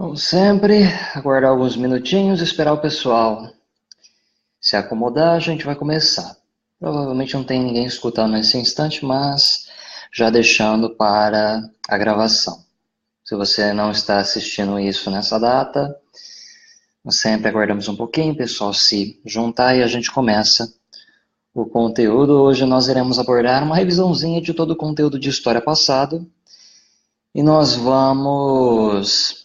Como sempre, aguardar alguns minutinhos, esperar o pessoal se acomodar, a gente vai começar. Provavelmente não tem ninguém escutando nesse instante, mas já deixando para a gravação. Se você não está assistindo isso nessa data, nós sempre aguardamos um pouquinho, o pessoal se juntar e a gente começa o conteúdo. Hoje nós iremos abordar uma revisãozinha de todo o conteúdo de história passado e nós vamos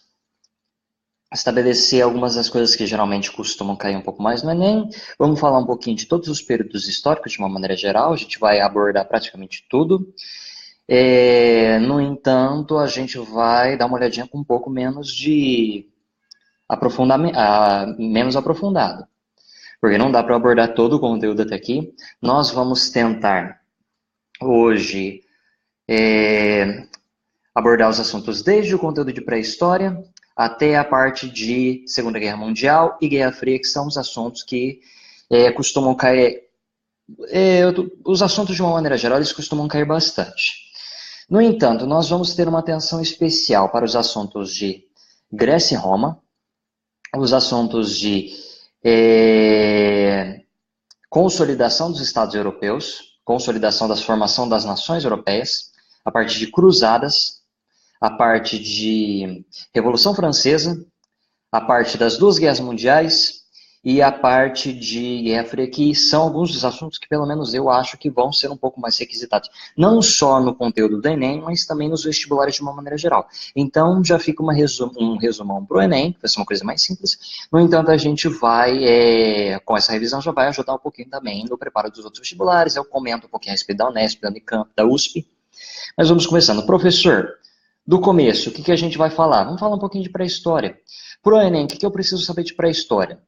estabelecer algumas das coisas que geralmente costumam cair um pouco mais no Enem. Vamos falar um pouquinho de todos os períodos históricos de uma maneira geral, a gente vai abordar praticamente tudo. No entanto, a gente vai dar uma olhadinha com um pouco menos de aprofundamento, menos aprofundado, porque não dá para abordar todo o conteúdo até aqui. Nós vamos tentar hoje abordar os assuntos desde o conteúdo de pré-história até a parte de Segunda Guerra Mundial e Guerra Fria, que são os assuntos que costumam cair. Os assuntos, de uma maneira geral, eles costumam cair bastante. No entanto, nós vamos ter uma atenção especial para os assuntos de Grécia e Roma, os assuntos de consolidação dos Estados europeus, consolidação da formação das nações europeias, a parte de cruzadas, a parte de Revolução Francesa, a parte das duas guerras mundiais e a parte de Guerra Fria, que são alguns dos assuntos que, pelo menos, eu acho que vão ser um pouco mais requisitados. Não só no conteúdo do Enem, mas também nos vestibulares de uma maneira geral. Então, já fica um resumão para o Enem, que vai ser uma coisa mais simples. No entanto, a gente vai, com essa revisão, já vai ajudar um pouquinho também no preparo dos outros vestibulares. Eu comento um pouquinho a respeito da Unesp, da Unicamp, da USP. Mas vamos começando. Professor, do começo, o que a gente vai falar? Vamos falar um pouquinho de pré-história. Para o Enem, o que eu preciso saber de pré-história?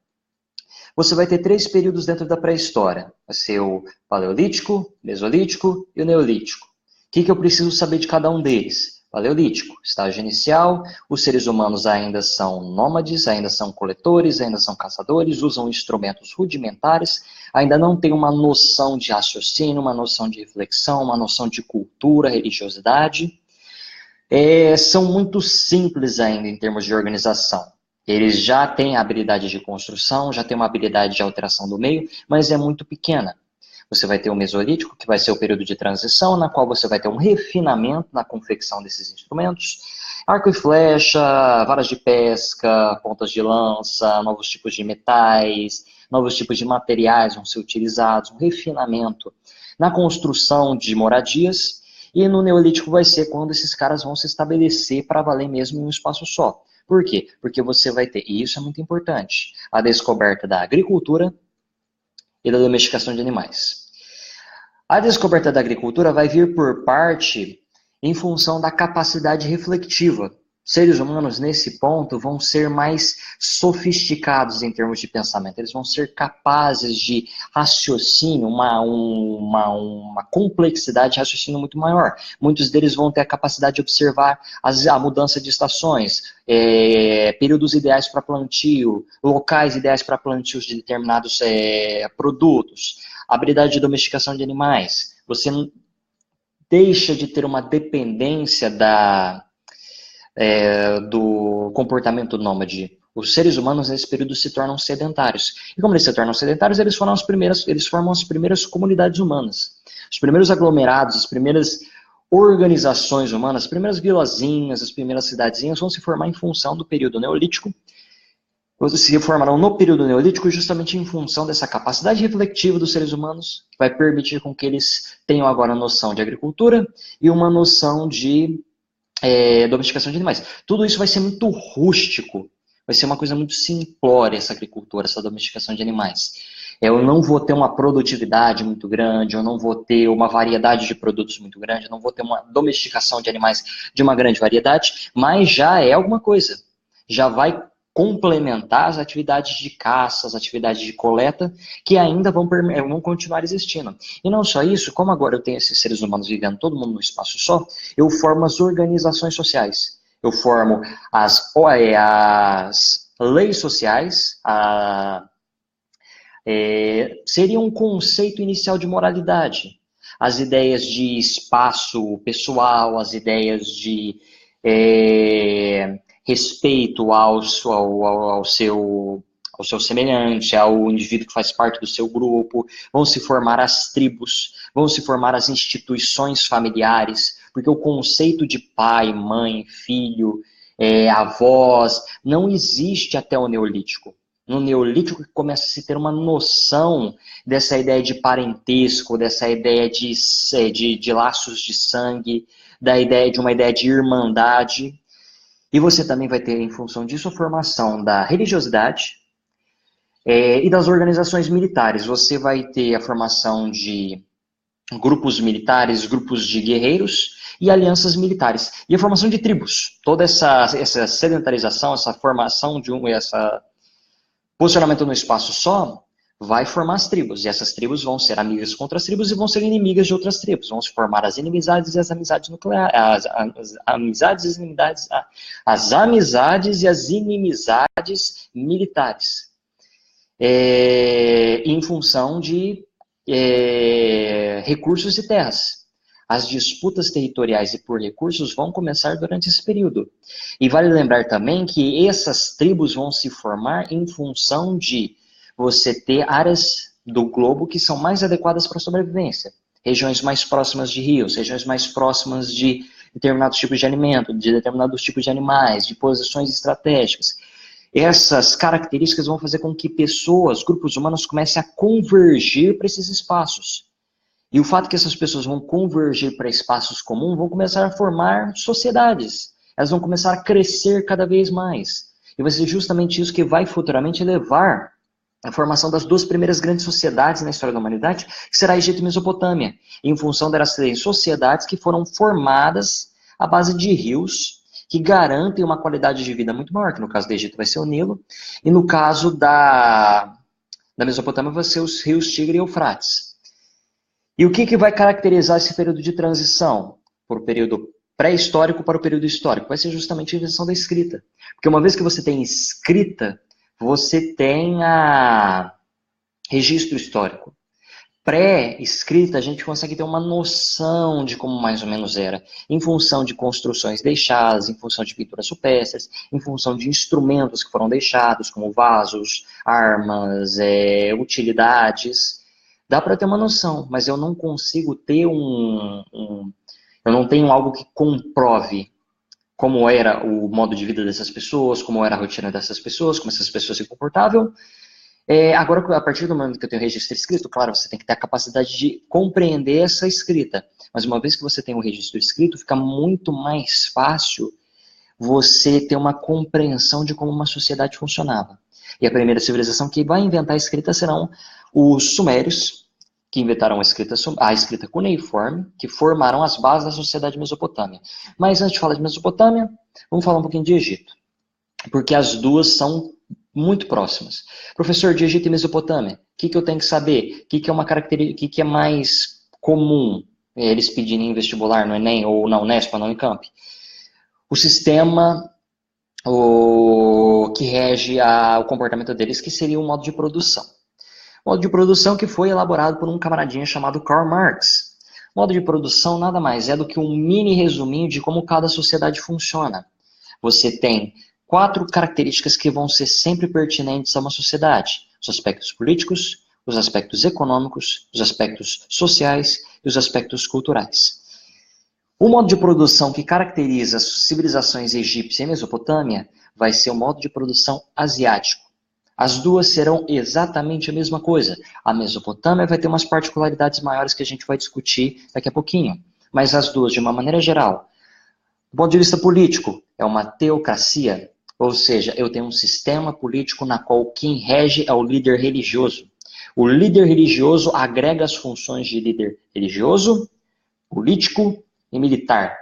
Você vai ter 3 períodos dentro da pré-história. Vai ser o Paleolítico, Mesolítico e o Neolítico. O que eu preciso saber de cada um deles? Paleolítico, estágio inicial, os seres humanos ainda são nômades, ainda são coletores, ainda são caçadores, usam instrumentos rudimentares, ainda não tem uma noção de raciocínio, uma noção de reflexão, uma noção de cultura, religiosidade. São muito simples ainda em termos de organização. Eles já têm a habilidade de construção, já têm uma habilidade de alteração do meio, mas é muito pequena. Você vai ter o Mesolítico, que vai ser o período de transição, na qual você vai ter um refinamento na confecção desses instrumentos. Arco e flecha, varas de pesca, pontas de lança, novos tipos de metais, novos tipos de materiais vão ser utilizados, um refinamento na construção de moradias. E no Neolítico vai ser quando esses caras vão se estabelecer para valer mesmo em um espaço só. Por quê? Porque você vai ter, e isso é muito importante, a descoberta da agricultura e da domesticação de animais. A descoberta da agricultura vai vir por parte em função da capacidade reflexiva. Seres humanos, nesse ponto, vão ser mais sofisticados em termos de pensamento. Eles vão ser capazes de raciocínio, uma complexidade de raciocínio muito maior. Muitos deles vão ter a capacidade de observar a mudança de estações, períodos ideais para plantio, locais ideais para plantios de determinados produtos, habilidade de domesticação de animais. Você deixa de ter uma dependência do comportamento nômade. Os seres humanos nesse período se tornam sedentários. E como eles se tornam sedentários, eles formam as primeiras comunidades humanas. Os primeiros aglomerados, as primeiras organizações humanas, as primeiras vilazinhas, as primeiras cidadezinhas vão se formar em função do período neolítico. Se formarão no período neolítico justamente em função dessa capacidade reflexiva dos seres humanos, que vai permitir com que eles tenham agora a noção de agricultura e uma noção de domesticação de animais. Tudo isso vai ser muito rústico, vai ser uma coisa muito simplória essa agricultura, essa domesticação de animais. Eu não vou ter uma produtividade muito grande, eu não vou ter uma variedade de produtos muito grande, eu não vou ter uma domesticação de animais de uma grande variedade, mas já é alguma coisa. Já vai complementar as atividades de caça, as atividades de coleta, que ainda vão continuar existindo. E não só isso, como agora eu tenho esses seres humanos vivendo todo mundo num espaço só, eu formo as organizações sociais. Eu formo as leis sociais, seria um conceito inicial de moralidade. As ideias de espaço pessoal, as ideias de respeito ao seu semelhante, ao indivíduo que faz parte do seu grupo, vão se formar as tribos, vão se formar as instituições familiares, porque o conceito de pai, mãe, filho, avós, não existe até o Neolítico. No Neolítico começa a se ter uma noção dessa ideia de parentesco, dessa ideia de laços de sangue, de uma ideia de irmandade. E você também vai ter, em função disso, a formação da religiosidade e das organizações militares. Você vai ter a formação de grupos militares, grupos de guerreiros e alianças militares. E a formação de tribos. Toda essa sedentarização, essa formação esse posicionamento no espaço só, vai formar as tribos. E essas tribos vão ser amigas contra as tribos e vão ser inimigas de outras tribos. Vão se formar as inimizades e as amizades nucleares. As amizades e as inimizades. As amizades e as inimizades militares. Em função de recursos e terras. As disputas territoriais e por recursos vão começar durante esse período. E vale lembrar também que essas tribos vão se formar em função de você ter áreas do globo que são mais adequadas para a sobrevivência. Regiões mais próximas de rios, regiões mais próximas de determinados tipos de alimento, de determinados tipos de animais, de posições estratégicas. Essas características vão fazer com que pessoas, grupos humanos, comecem a convergir para esses espaços. E o fato que essas pessoas vão convergir para espaços comuns vão começar a formar sociedades. Elas vão começar a crescer cada vez mais. E vai ser justamente isso que vai futuramente levar à formação das duas primeiras grandes sociedades na história da humanidade, que será Egito e Mesopotâmia, em função delas serem sociedades que foram formadas à base de rios que garantem uma qualidade de vida muito maior, que no caso do Egito vai ser o Nilo, e no caso da Mesopotâmia vai ser os rios Tigre e Eufrates. E o que vai caracterizar esse período de transição? Por o período pré-histórico para o período histórico? Vai ser justamente a invenção da escrita. Porque uma vez que você tem escrita, você tem registro histórico. Pré-escrita, a gente consegue ter uma noção de como mais ou menos era, em função de construções deixadas, em função de pinturas rupestres, em função de instrumentos que foram deixados, como vasos, armas, utilidades. Dá para ter uma noção, mas eu não consigo ter eu não tenho algo que comprove como era o modo de vida dessas pessoas, como era a rotina dessas pessoas, como essas pessoas se comportavam. Agora, a partir do momento que eu tenho o registro escrito, claro, você tem que ter a capacidade de compreender essa escrita. Mas uma vez que você tem o registro escrito, fica muito mais fácil você ter uma compreensão de como uma sociedade funcionava. E a primeira civilização que vai inventar a escrita serão os sumérios, que inventaram a escrita cuneiforme, que formaram as bases da sociedade mesopotâmia. Mas antes de falar de Mesopotâmia, vamos falar um pouquinho de Egito. Porque as duas são muito próximas. Professor, de Egito e Mesopotâmia, o que eu tenho que saber? O que é uma característica, o que é mais comum eles pedirem em vestibular, no Enem, ou na Unesp, ou na Unicamp? O sistema que rege o comportamento deles, que seria o modo de produção. Modo de produção que foi elaborado por um camaradinha chamado Karl Marx. Modo de produção nada mais é do que um mini resuminho de como cada sociedade funciona. Você tem 4 características que vão ser sempre pertinentes a uma sociedade. Os aspectos políticos, os aspectos econômicos, os aspectos sociais e os aspectos culturais. O modo de produção que caracteriza as civilizações egípcia e Mesopotâmia vai ser o modo de produção asiático. As duas serão exatamente a mesma coisa. A Mesopotâmia vai ter umas particularidades maiores que a gente vai discutir daqui a pouquinho. Mas as duas, de uma maneira geral, do ponto de vista político, é uma teocracia. Ou seja, eu tenho um sistema político na qual quem rege é o líder religioso. O líder religioso agrega as funções de líder religioso, político e militar.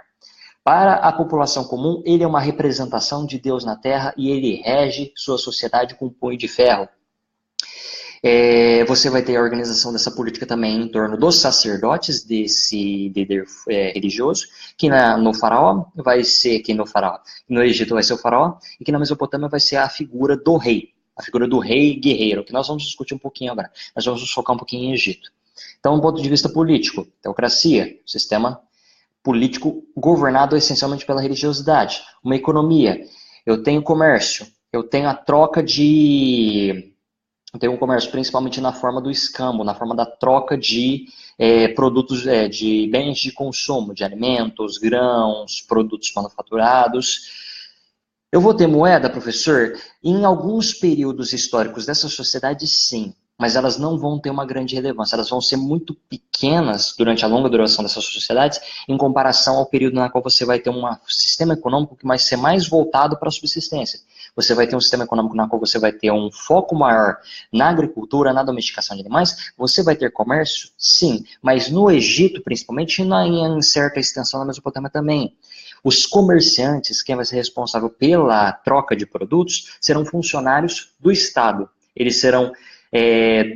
Para a população comum, ele é uma representação de Deus na Terra e ele rege sua sociedade com um punho de ferro. Você vai ter a organização dessa política também em torno dos sacerdotes, desse líder religioso, que no faraó vai ser, no Egito vai ser o faraó, e que na Mesopotâmia vai ser a figura do rei, a figura do rei guerreiro, que nós vamos discutir um pouquinho agora. Nós vamos nos focar um pouquinho em Egito. Então, do ponto de vista político, teocracia, sistema político governado essencialmente pela religiosidade. Uma economia Eu tenho comércio, eu tenho a troca de... Eu tenho um comércio principalmente na forma do escambo, na forma da troca de produtos, de bens de consumo, de alimentos, grãos, produtos manufaturados. Eu vou ter moeda, professor? Em alguns períodos históricos dessa sociedade, sim, mas elas não vão ter uma grande relevância. Elas vão ser muito pequenas durante a longa duração dessas sociedades, em comparação ao período na qual você vai ter um sistema econômico que vai ser mais voltado para a subsistência. Você vai ter um sistema econômico na qual você vai ter um foco maior na agricultura, na domesticação de animais. Você vai ter comércio? Sim, mas no Egito, principalmente, e em certa extensão na Mesopotâmia também. Os comerciantes, quem vai ser responsável pela troca de produtos, serão funcionários do Estado. Eles serão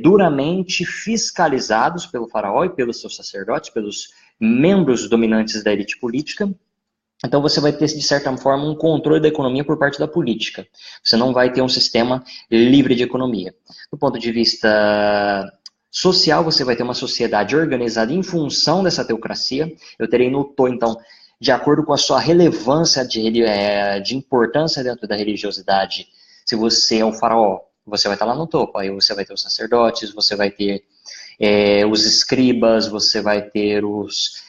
duramente fiscalizados pelo faraó e pelos seus sacerdotes, pelos membros dominantes da elite política. Então você vai ter, de certa forma, um controle da economia por parte da política. Você não vai ter um sistema livre de economia. Do ponto de vista social, você vai ter uma sociedade organizada em função dessa teocracia. Eu terei no então, de acordo com a sua relevância de importância dentro da religiosidade. Se você é o faraó, você vai estar lá no topo. Aí você vai ter os sacerdotes, você vai ter os escribas, você vai ter os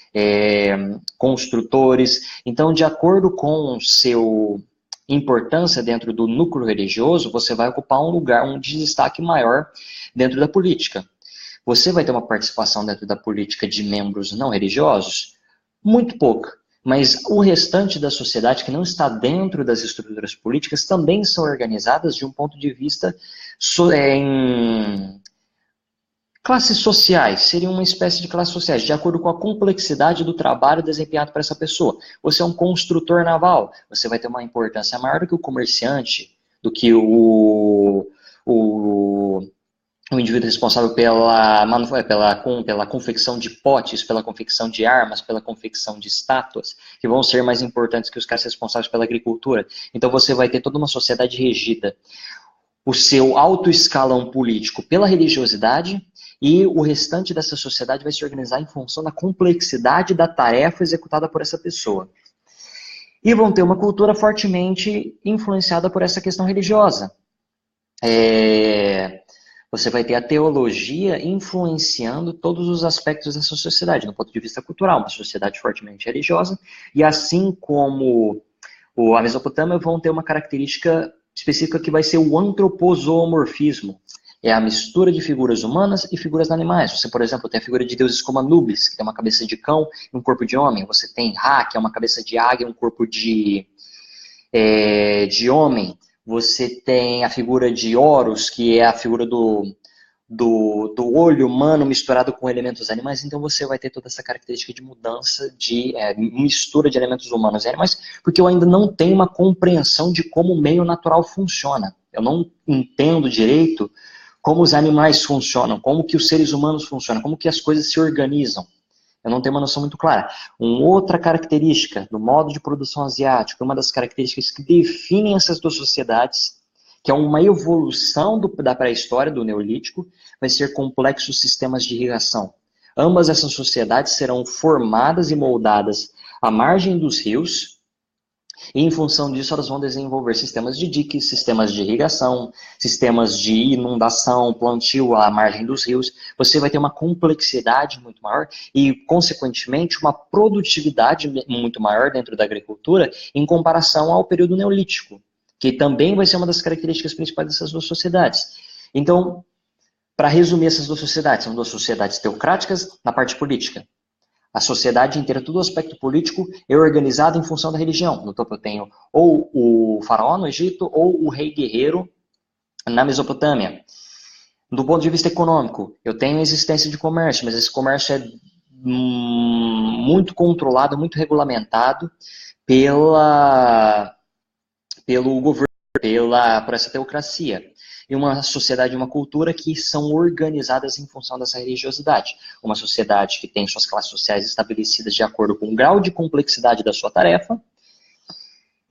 construtores. Então, de acordo com seu importância dentro do núcleo religioso, você vai ocupar um lugar, um destaque maior dentro da política. Você vai ter uma participação dentro da política de membros não religiosos? Muito pouca. Mas o restante da sociedade que não está dentro das estruturas políticas também são organizadas de um ponto de vista em classes sociais. Seria uma espécie de classes sociais, de acordo com a complexidade do trabalho desempenhado por essa pessoa. Você é um construtor naval, você vai ter uma importância maior do que o comerciante, do que o indivíduo responsável pela confecção de potes, pela confecção de armas, pela confecção de estátuas, que vão ser mais importantes que os caras responsáveis pela agricultura. Então você vai ter toda uma sociedade regida, o seu alto escalão político pela religiosidade, e o restante dessa sociedade vai se organizar em função da complexidade da tarefa executada por essa pessoa. E vão ter uma cultura fortemente influenciada por essa questão religiosa. Você vai ter a teologia influenciando todos os aspectos dessa sociedade, do ponto de vista cultural, uma sociedade fortemente religiosa, e assim como a Mesopotâmia, vão ter uma característica específica que vai ser o antropozoomorfismo. É a mistura de figuras humanas e figuras animais. Você, por exemplo, tem a figura de deuses como Anubis, que tem uma cabeça de cão e um corpo de homem. Você tem Ra, que é uma cabeça de águia e um corpo de homem. Você tem a figura de Horus, que é a figura do olho humano misturado com elementos animais. Então você vai ter toda essa característica de mudança, de mistura de elementos humanos e animais, porque eu ainda não tenho uma compreensão de como o meio natural funciona. Eu não entendo direito como os animais funcionam, como que os seres humanos funcionam, como que as coisas se organizam. Eu não tenho uma noção muito clara. Uma outra característica do modo de produção asiático, uma das características que definem essas duas sociedades, que é uma evolução da pré-história, do Neolítico, vai ser complexos sistemas de irrigação. Ambas essas sociedades serão formadas e moldadas à margem dos rios, e em função disso elas vão desenvolver sistemas de diques, sistemas de irrigação, sistemas de inundação, plantio à margem dos rios. Você vai ter uma complexidade muito maior e, consequentemente, uma produtividade muito maior dentro da agricultura em comparação ao período neolítico, que também vai ser uma das características principais dessas duas sociedades. Então, para resumir essas duas sociedades, são duas sociedades teocráticas na parte política. A sociedade inteira, todo o aspecto político é organizado em função da religião. No topo eu tenho ou o faraó no Egito ou o rei guerreiro na Mesopotâmia. Do ponto de vista econômico, eu tenho a existência de comércio, mas esse comércio é muito controlado, muito regulamentado pelo governo, por essa teocracia. E uma sociedade e uma cultura que são organizadas em função dessa religiosidade. Uma sociedade que tem suas classes sociais estabelecidas de acordo com o grau de complexidade da sua tarefa,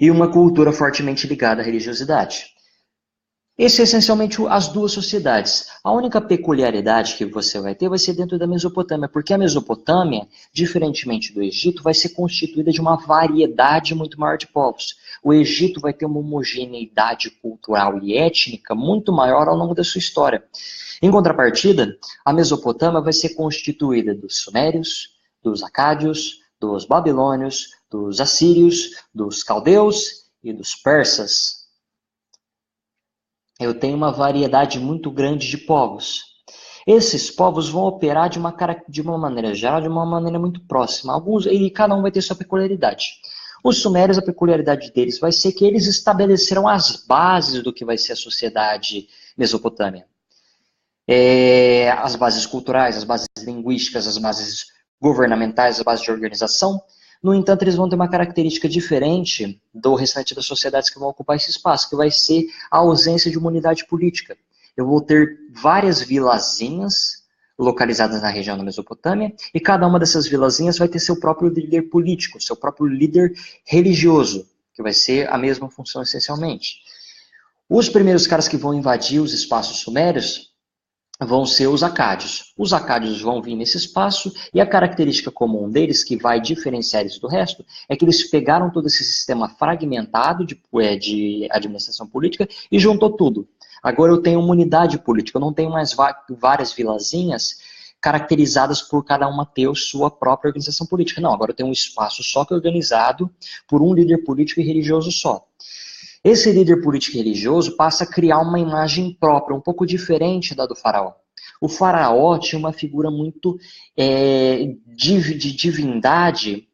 e uma cultura fortemente ligada à religiosidade. Esse é essencialmente as duas sociedades. A única peculiaridade que você vai ter vai ser dentro da Mesopotâmia, porque a Mesopotâmia, diferentemente do Egito, vai ser constituída de uma variedade muito maior de povos. O Egito vai ter uma homogeneidade cultural e étnica muito maior ao longo da sua história. Em contrapartida, a Mesopotâmia vai ser constituída dos sumérios, dos acádios, dos babilônios, dos assírios, dos caldeus e dos persas. Eu tenho uma variedade muito grande de povos. Esses povos vão operar de uma maneira geral, de uma maneira muito próxima. Alguns, e cada um vai ter sua peculiaridade. Os sumérios, a peculiaridade deles vai ser que eles estabeleceram as bases do que vai ser a sociedade mesopotâmia. As bases culturais, as bases linguísticas, as bases governamentais, as bases de organização. No entanto, eles vão ter uma característica diferente do restante das sociedades que vão ocupar esse espaço, que vai ser a ausência de uma unidade política. Eu vou ter várias vilazinhas localizadas na região da Mesopotâmia, e cada uma dessas vilazinhas vai ter seu próprio líder político, seu próprio líder religioso, que vai ser a mesma função essencialmente. Os primeiros caras que vão invadir os espaços sumérios vão ser os acádios. Os acádios vão vir nesse espaço e a característica comum deles, que vai diferenciar eles do resto, é que eles pegaram todo esse sistema fragmentado de administração política e juntou tudo. Agora eu tenho uma unidade política, eu não tenho mais várias vilazinhas caracterizadas por cada uma ter sua própria organização política. Não, agora eu tenho um espaço só que é organizado por um líder político e religioso só. Esse líder político e religioso passa a criar uma imagem própria, um pouco diferente da do faraó. O faraó tinha uma figura muito de divindade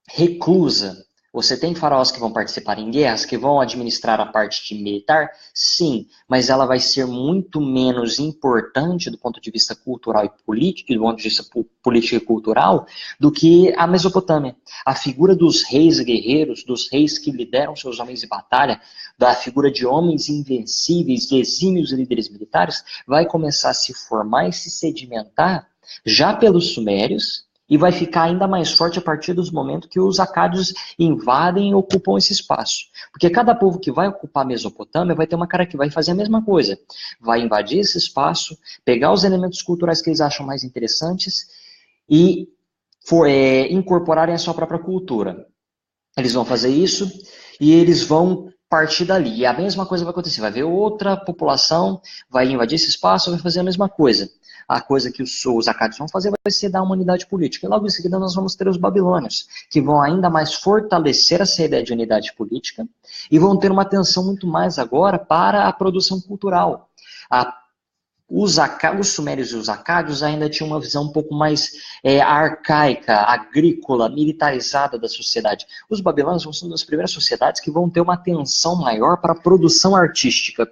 reclusa. Você tem faraós que vão participar em guerras, que vão administrar a parte de militar? Sim, mas ela vai ser muito menos importante do ponto de vista cultural e político, do ponto de vista político e cultural, do que a Mesopotâmia. A figura dos reis guerreiros, dos reis que lideram seus homens de batalha, da figura de homens invencíveis, de exímios líderes militares, vai começar a se formar e se sedimentar já pelos sumérios, e vai ficar ainda mais forte a partir dos momentos que os acádios invadem e ocupam esse espaço. Porque cada povo que vai ocupar a Mesopotâmia vai ter uma cara que vai fazer a mesma coisa. Vai invadir esse espaço, pegar os elementos culturais que eles acham mais interessantes e incorporarem a sua própria cultura. Eles vão fazer isso e eles vão partir dali. E a mesma coisa vai acontecer. Vai ver outra população, vai invadir esse espaço, vai fazer a mesma coisa. A coisa que os acádios vão fazer vai ser dar uma unidade política. E logo em seguida nós vamos ter os babilônios, que vão ainda mais fortalecer essa ideia de unidade política e vão ter uma atenção muito mais agora para a produção cultural. Os sumérios e os acádios ainda tinham uma visão um pouco mais arcaica, agrícola, militarizada da sociedade. Os babilônios vão ser uma das primeiras sociedades que vão ter uma atenção maior para a produção artística.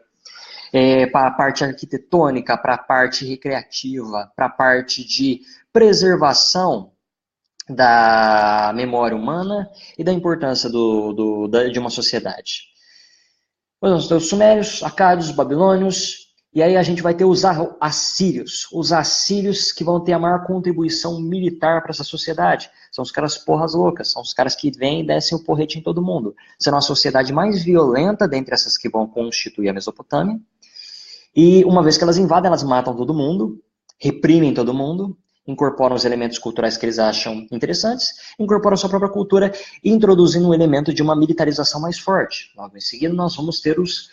Para a parte arquitetônica, para a parte recreativa, para a parte de preservação da memória humana e da importância de uma sociedade. Nós temos os sumérios, acádios, babilônios, e aí a gente vai ter os assírios que vão ter a maior contribuição militar para essa sociedade. São os caras porras loucas, são os caras que vêm e descem o porrete em todo mundo. Serão a sociedade mais violenta dentre essas que vão constituir a Mesopotâmia. E uma vez que elas invadem, elas matam todo mundo, reprimem todo mundo, incorporam os elementos culturais que eles acham interessantes, incorporam a sua própria cultura, introduzindo um elemento de uma militarização mais forte. Logo em seguida, nós vamos ter os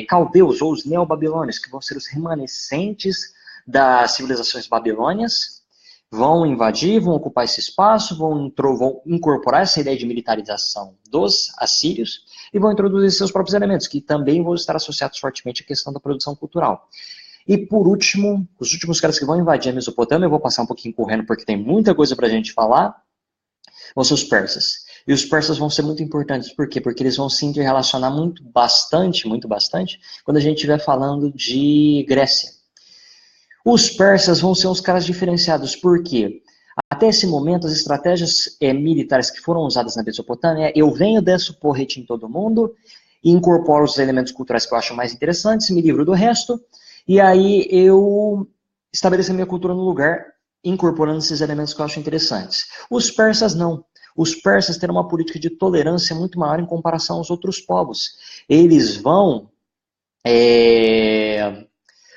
caldeus, ou os neobabilônios, que vão ser os remanescentes das civilizações babilônias, vão invadir, vão ocupar esse espaço, vão incorporar essa ideia de militarização dos assírios, e vão introduzir seus próprios elementos, que também vão estar associados fortemente à questão da produção cultural. E por último, os últimos caras que vão invadir a Mesopotâmia, eu vou passar um pouquinho correndo porque tem muita coisa para a gente falar, vão ser os persas. E os persas vão ser muito importantes, por quê? Porque eles vão se interrelacionar muito bastante, quando a gente estiver falando de Grécia. Os persas vão ser uns caras diferenciados, por quê? Até esse momento, as estratégias militares que foram usadas na Mesopotâmia, eu venho, desço o porrete em todo mundo, incorporo os elementos culturais que eu acho mais interessantes, me livro do resto, e aí eu estabeleço a minha cultura no lugar, incorporando esses elementos que eu acho interessantes. Os persas não. Os persas terão uma política de tolerância muito maior em comparação aos outros povos. Eles vão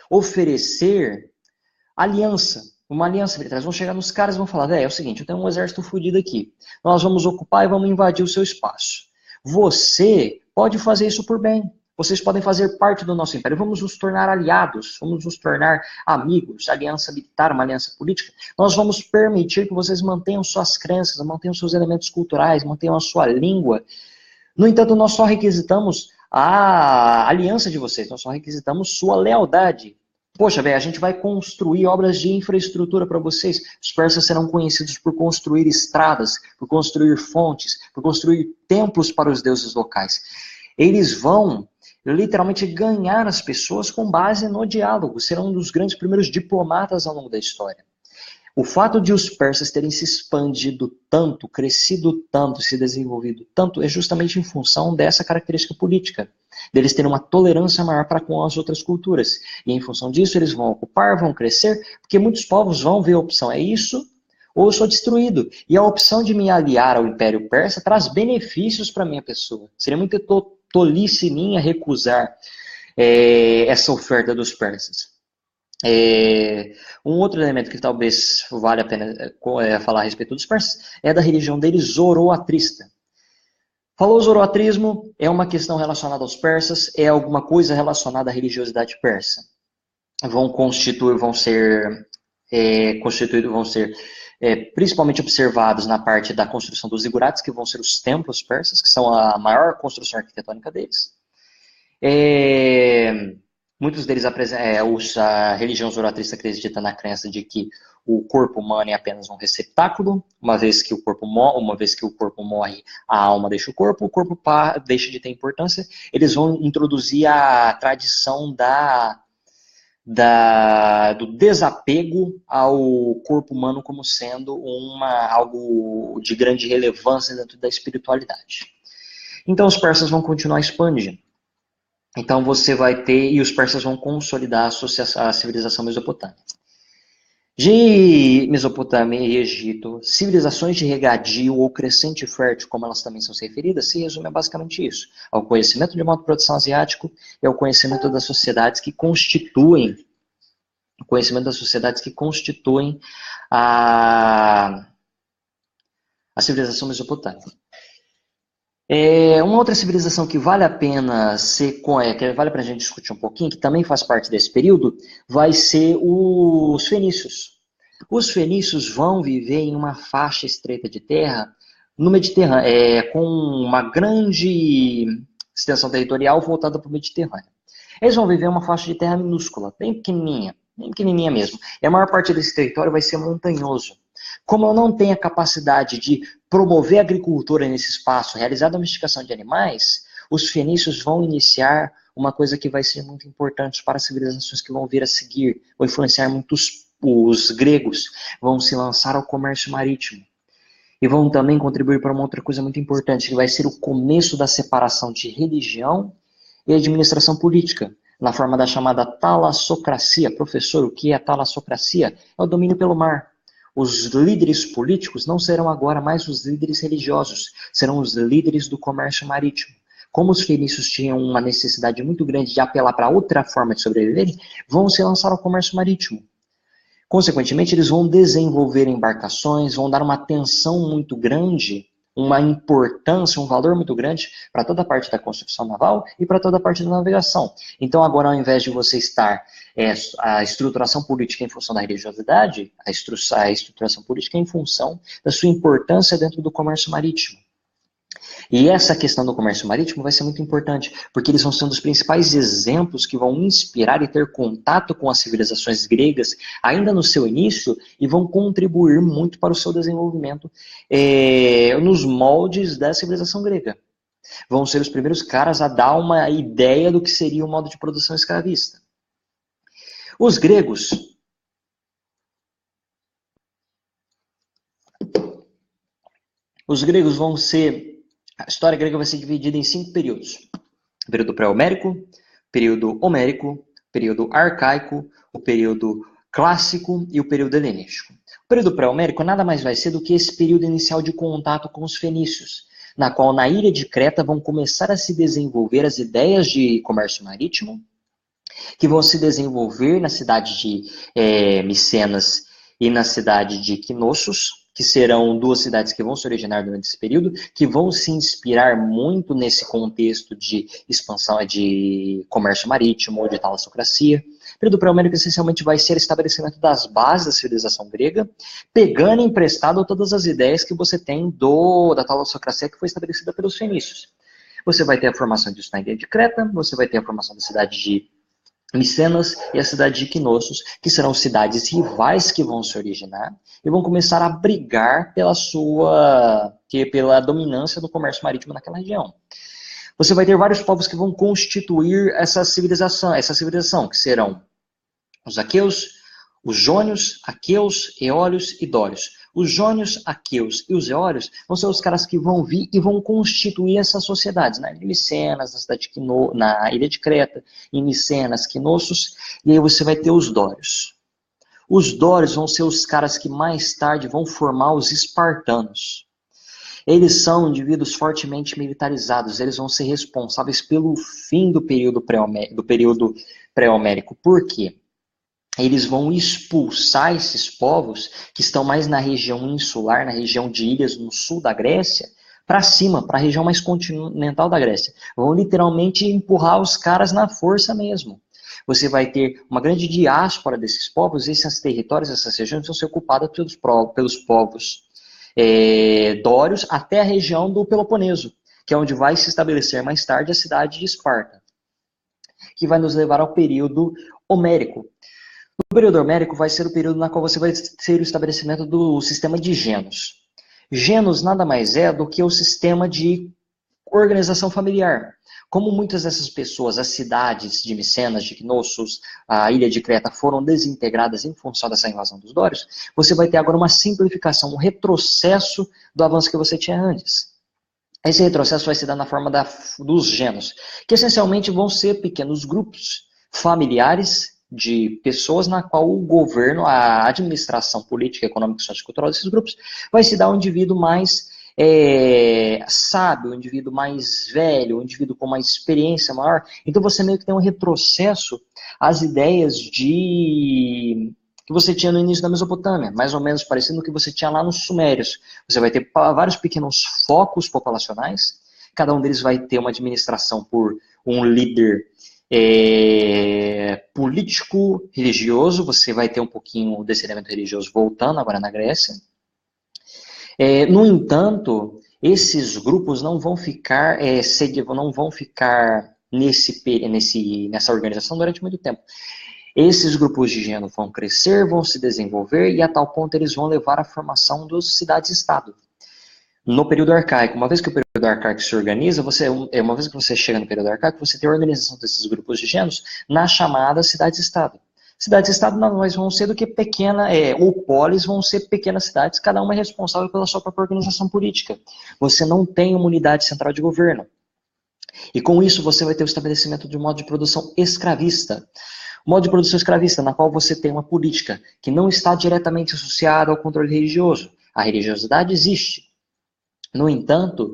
oferecer uma aliança militar. Eles vão chegar nos caras e vão falar, é o seguinte, eu tenho um exército fodido aqui, nós vamos ocupar e vamos invadir o seu espaço. Você pode fazer isso por bem. Vocês podem fazer parte do nosso império. Vamos nos tornar aliados, vamos nos tornar amigos, aliança militar, uma aliança política. Nós vamos permitir que vocês mantenham suas crenças, mantenham seus elementos culturais, mantenham a sua língua. No entanto, nós só requisitamos a aliança de vocês, nós só requisitamos sua lealdade. Poxa, velho, a gente vai construir obras de infraestrutura para vocês. Os persas serão conhecidos por construir estradas, por construir fontes, por construir templos para os deuses locais. Eles vão literalmente ganhar as pessoas com base no diálogo. Serão um dos grandes primeiros diplomatas ao longo da história. O fato de os persas terem se expandido tanto, crescido tanto, se desenvolvido tanto, é justamente em função dessa característica política. Deles terem uma tolerância maior para com as outras culturas. E em função disso, eles vão ocupar, vão crescer, porque muitos povos vão ver a opção, é isso ou eu sou destruído. E a opção de me aliar ao Império Persa traz benefícios para a minha pessoa. Seria muito tolice minha recusar essa oferta dos persas. Um outro elemento que talvez vale a pena falar a respeito dos persas é da religião deles zoroastrista. Falou zoroatrismo, é uma questão relacionada aos persas, é alguma coisa relacionada à religiosidade persa. Vão ser principalmente observados na parte da construção dos zigurates, que vão ser os templos persas, que são a maior construção arquitetônica deles. Muitos deles a religião zoroastrista acredita na crença de que o corpo humano é apenas um receptáculo. Uma vez que o corpo morre, a alma deixa o corpo deixa de ter importância. Eles vão introduzir a tradição do desapego ao corpo humano como sendo algo de grande relevância dentro da espiritualidade. Então os persas vão continuar expandindo. Então você vai ter, e os persas vão consolidar a civilização mesopotâmica. De Mesopotâmia e Egito, civilizações de regadio ou crescente fértil, como elas também são referidas, se resume a basicamente isso: ao conhecimento de modo de produção asiático e ao conhecimento das sociedades que constituem a civilização mesopotâmica. Uma outra civilização que vale a pena a gente discutir um pouquinho, que também faz parte desse período, vai ser os fenícios. Os fenícios vão viver em uma faixa estreita de terra no Mediterrâneo, com uma grande extensão territorial voltada para o Mediterrâneo. Eles vão viver em uma faixa de terra minúscula, bem pequenininha mesmo. E a maior parte desse território vai ser montanhoso. Como eu não tenho a capacidade de promover a agricultura nesse espaço, realizar a domesticação de animais, os fenícios vão iniciar uma coisa que vai ser muito importante para as civilizações que vão vir a seguir, vão influenciar muito os gregos, vão se lançar ao comércio marítimo. E vão também contribuir para uma outra coisa muito importante, que vai ser o começo da separação de religião e administração política, na forma da chamada talassocracia. Professor, o que é a talassocracia? É o domínio pelo mar. Os líderes políticos não serão agora mais os líderes religiosos, serão os líderes do comércio marítimo. Como os fenícios tinham uma necessidade muito grande de apelar para outra forma de sobreviver, vão se lançar ao comércio marítimo. Consequentemente, eles vão desenvolver embarcações, vão dar uma atenção muito grande, uma importância, um valor muito grande para toda a parte da construção naval e para toda a parte da navegação. Então, agora, ao invés de você estar a estruturação política em função da religiosidade, a estruturação política em função da sua importância dentro do comércio marítimo. E essa questão do comércio marítimo vai ser muito importante, porque eles vão ser um dos principais exemplos que vão inspirar e ter contato com as civilizações gregas ainda no seu início e vão contribuir muito para o seu desenvolvimento nos moldes da civilização grega. Vão ser os primeiros caras a dar uma ideia do que seria o modo de produção escravista. Os gregos vão ser... A história grega vai ser dividida em 5 períodos. O período pré-homérico, período homérico, período arcaico, o período clássico e o período helenístico. O período pré-homérico nada mais vai ser do que esse período inicial de contato com os fenícios, na qual na ilha de Creta vão começar a se desenvolver as ideias de comércio marítimo, que vão se desenvolver na cidade de Micenas e na cidade de Knossos, que serão duas cidades que vão se originar durante esse período, que vão se inspirar muito nesse contexto de expansão de comércio marítimo ou de talassocracia. O período pré-homérico essencialmente vai ser o estabelecimento das bases da civilização grega, pegando emprestado todas as ideias que você tem da talassocracia que foi estabelecida pelos fenícios. Você vai ter a formação disso na ilha de Creta, você vai ter a formação da cidade de Micenas e a cidade de Knossos, que serão cidades rivais que vão se originar e vão começar a brigar pela dominância do comércio marítimo naquela região. Você vai ter vários povos que vão constituir essa civilização, que serão os aqueus, os jônios, aqueus, eólios e dórios. Os jônios, aqueus e os eólios vão ser os caras que vão vir e vão constituir essas sociedades, na ilha de Micenas, na ilha de Creta, em Micenas, Knossos, e aí você vai ter os dórios. Os dórios vão ser os caras que mais tarde vão formar os espartanos. Eles são indivíduos fortemente militarizados, eles vão ser responsáveis pelo fim do período pré-homérico. Por quê? Eles vão expulsar esses povos que estão mais na região insular, na região de ilhas no sul da Grécia, para cima, para a região mais continental da Grécia. Vão literalmente empurrar os caras na força mesmo. Você vai ter uma grande diáspora desses povos, esses territórios, essas regiões vão ser ocupadas pelos povos dórios até a região do Peloponeso, que é onde vai se estabelecer mais tarde a cidade de Esparta, que vai nos levar ao período homérico. O período homérico vai ser o período na qual você vai ter o estabelecimento do sistema de genos. Genos nada mais é do que o sistema de organização familiar. Como muitas dessas pessoas, as cidades de Micenas, de Knossos, a ilha de Creta foram desintegradas em função dessa invasão dos dórios, você vai ter agora uma simplificação, um retrocesso do avanço que você tinha antes. Esse retrocesso vai se dar na forma dos genos, que essencialmente vão ser pequenos grupos familiares de pessoas na qual o governo, a administração política, econômica, social e cultural desses grupos vai se dar um indivíduo mais sábio, um indivíduo mais velho, um indivíduo com uma experiência maior. Então você meio que tem um retrocesso às ideias que você tinha no início da Mesopotâmia, mais ou menos parecido com o que você tinha lá nos Sumérios. Você vai ter vários pequenos focos populacionais, cada um deles vai ter uma administração por um líder político religioso. Você vai ter um pouquinho desse elemento religioso voltando agora na Grécia. No entanto, esses grupos não vão ficar nessa organização durante muito tempo. Esses grupos de gênero vão crescer, vão se desenvolver e a tal ponto eles vão levar à formação das cidades-estado. No período arcaico, uma vez que o período arcaico se organiza, uma vez que você chega no período arcaico, você tem a organização desses grupos de gêneros na chamada cidades-estado. Cidades-estado nada mais vão ser do que ou polis, vão ser pequenas cidades, cada uma é responsável pela sua própria organização política. Você não tem uma unidade central de governo. E com isso você vai ter o estabelecimento de um modo de produção escravista. O modo de produção escravista, na qual você tem uma política que não está diretamente associada ao controle religioso. A religiosidade existe. No entanto,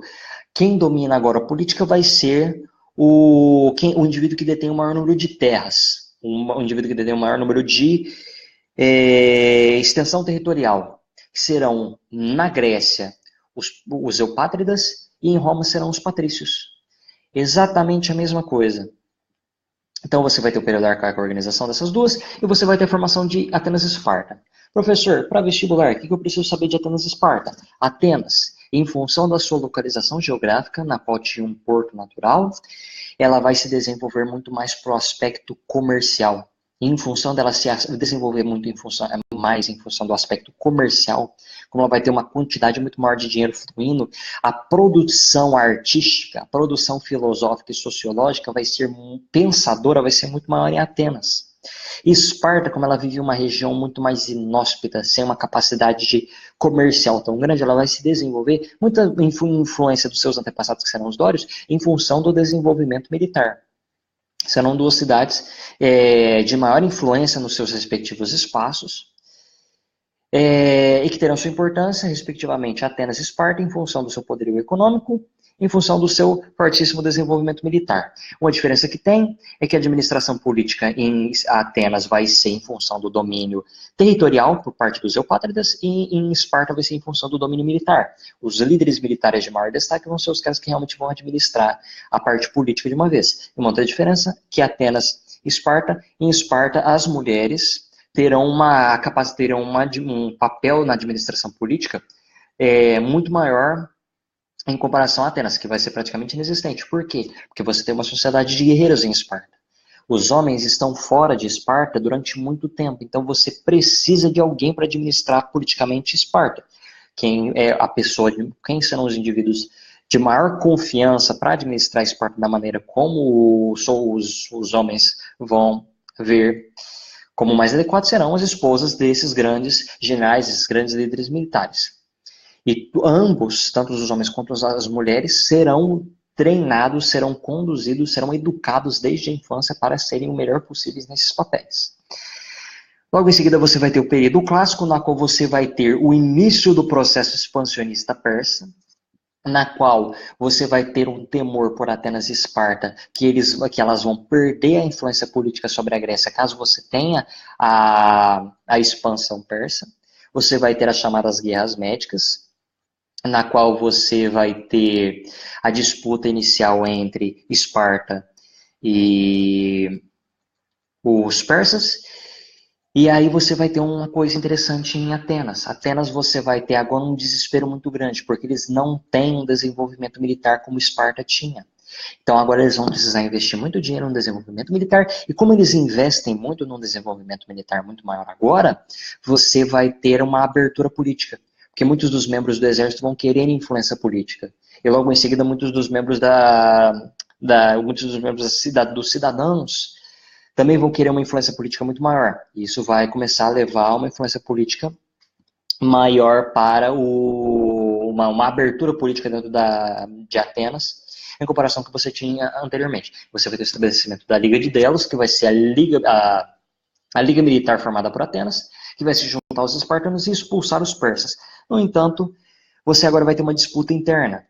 quem domina agora a política vai ser o indivíduo que detém o maior número de terras, um indivíduo que detém o maior número de extensão territorial, que serão na Grécia os eupátridas e em Roma serão os patrícios. Exatamente a mesma coisa. Então você vai ter o período arcaico, a organização dessas duas, e você vai ter a formação de Atenas e Esparta. Professor, para vestibular, o que eu preciso saber de Atenas e Esparta? Atenas, em função da sua localização geográfica, na qual tinha um porto natural, ela vai se desenvolver muito mais para o aspecto comercial. Em função dela se desenvolver mais em função do aspecto comercial, como ela vai ter uma quantidade muito maior de dinheiro fluindo, a produção artística, a produção filosófica e sociológica pensadora vai ser muito maior em Atenas. E Esparta, como ela vive uma região muito mais inóspita, sem uma capacidade de comercial tão grande, ela vai se desenvolver, muita influência dos seus antepassados, que serão os dórios, em função do desenvolvimento militar. Serão duas cidades de maior influência nos seus respectivos espaços, e que terão sua importância, respectivamente, Atenas e Esparta, em função do seu poderio econômico, em função do seu fortíssimo desenvolvimento militar. Uma diferença que tem é que a administração política em Atenas vai ser em função do domínio territorial por parte dos eupátridas e em Esparta vai ser em função do domínio militar. Os líderes militares de maior destaque vão ser os caras que realmente vão administrar a parte política de uma vez. E uma outra diferença que Atenas e Esparta, em Esparta as mulheres terão um papel na administração política muito maior em comparação a Atenas, que vai ser praticamente inexistente. Por quê? Porque você tem uma sociedade de guerreiros em Esparta. Os homens estão fora de Esparta durante muito tempo, então você precisa de alguém para administrar politicamente Esparta. Quem é a pessoa, quem serão os indivíduos de maior confiança para administrar Esparta da maneira como os homens vão ver como mais adequado serão as esposas desses grandes generais, esses grandes líderes militares. E ambos, tanto os homens quanto as mulheres, serão treinados, serão conduzidos, serão educados desde a infância para serem o melhor possíveis nesses papéis. Logo em seguida você vai ter o período clássico, na qual você vai ter o início do processo expansionista persa, na qual você vai ter um temor por Atenas e Esparta, que elas vão perder a influência política sobre a Grécia, caso você tenha a expansão persa. Você vai ter as chamadas guerras médicas, na qual você vai ter a disputa inicial entre Esparta e os persas. E aí você vai ter uma coisa interessante em Atenas. Atenas você vai ter agora um desespero muito grande, porque eles não têm um desenvolvimento militar como Esparta tinha. Então agora eles vão precisar investir muito dinheiro no desenvolvimento militar, e como eles investem muito no desenvolvimento militar muito maior agora, você vai ter uma abertura política, porque muitos dos membros do exército vão querer influência política. E logo em seguida muitos dos membros dos cidadãos também vão querer uma influência política muito maior. E isso vai começar a levar a uma influência política maior para uma abertura política dentro de Atenas, em comparação com o que você tinha anteriormente. Você vai ter o estabelecimento da Liga de Delos, que vai ser a liga militar formada por Atenas, que vai se juntar aos espartanos e expulsar os persas. No entanto, você agora vai ter uma disputa interna,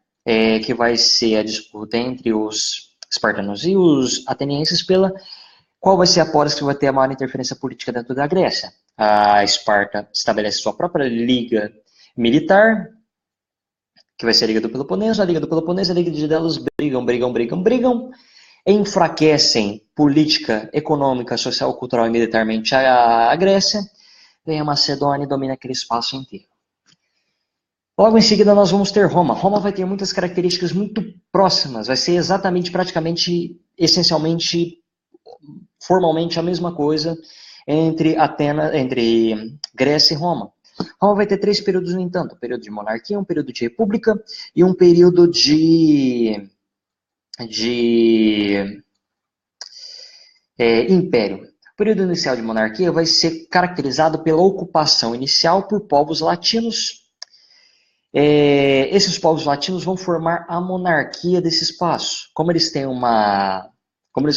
que vai ser a disputa entre os espartanos e os atenienses pela qual vai ser a polis que vai ter a maior interferência política dentro da Grécia. A Esparta estabelece sua própria liga militar, que vai ser a Liga do Peloponeso. A Liga do Peloponeso e a Liga de Delos brigam, enfraquecem política, econômica, social, cultural e militarmente a Grécia. Vem a Macedônia e domina aquele espaço inteiro. Logo em seguida nós vamos ter Roma. Roma vai ter muitas características muito próximas, vai ser exatamente, praticamente, essencialmente, formalmente a mesma coisa entre Grécia e Roma. Roma vai ter 3 períodos, no entanto: um período de monarquia, um período de república e um período de império. O período inicial de monarquia vai ser caracterizado pela ocupação inicial por povos latinos. Esses povos latinos vão formar a monarquia desse espaço. Como eles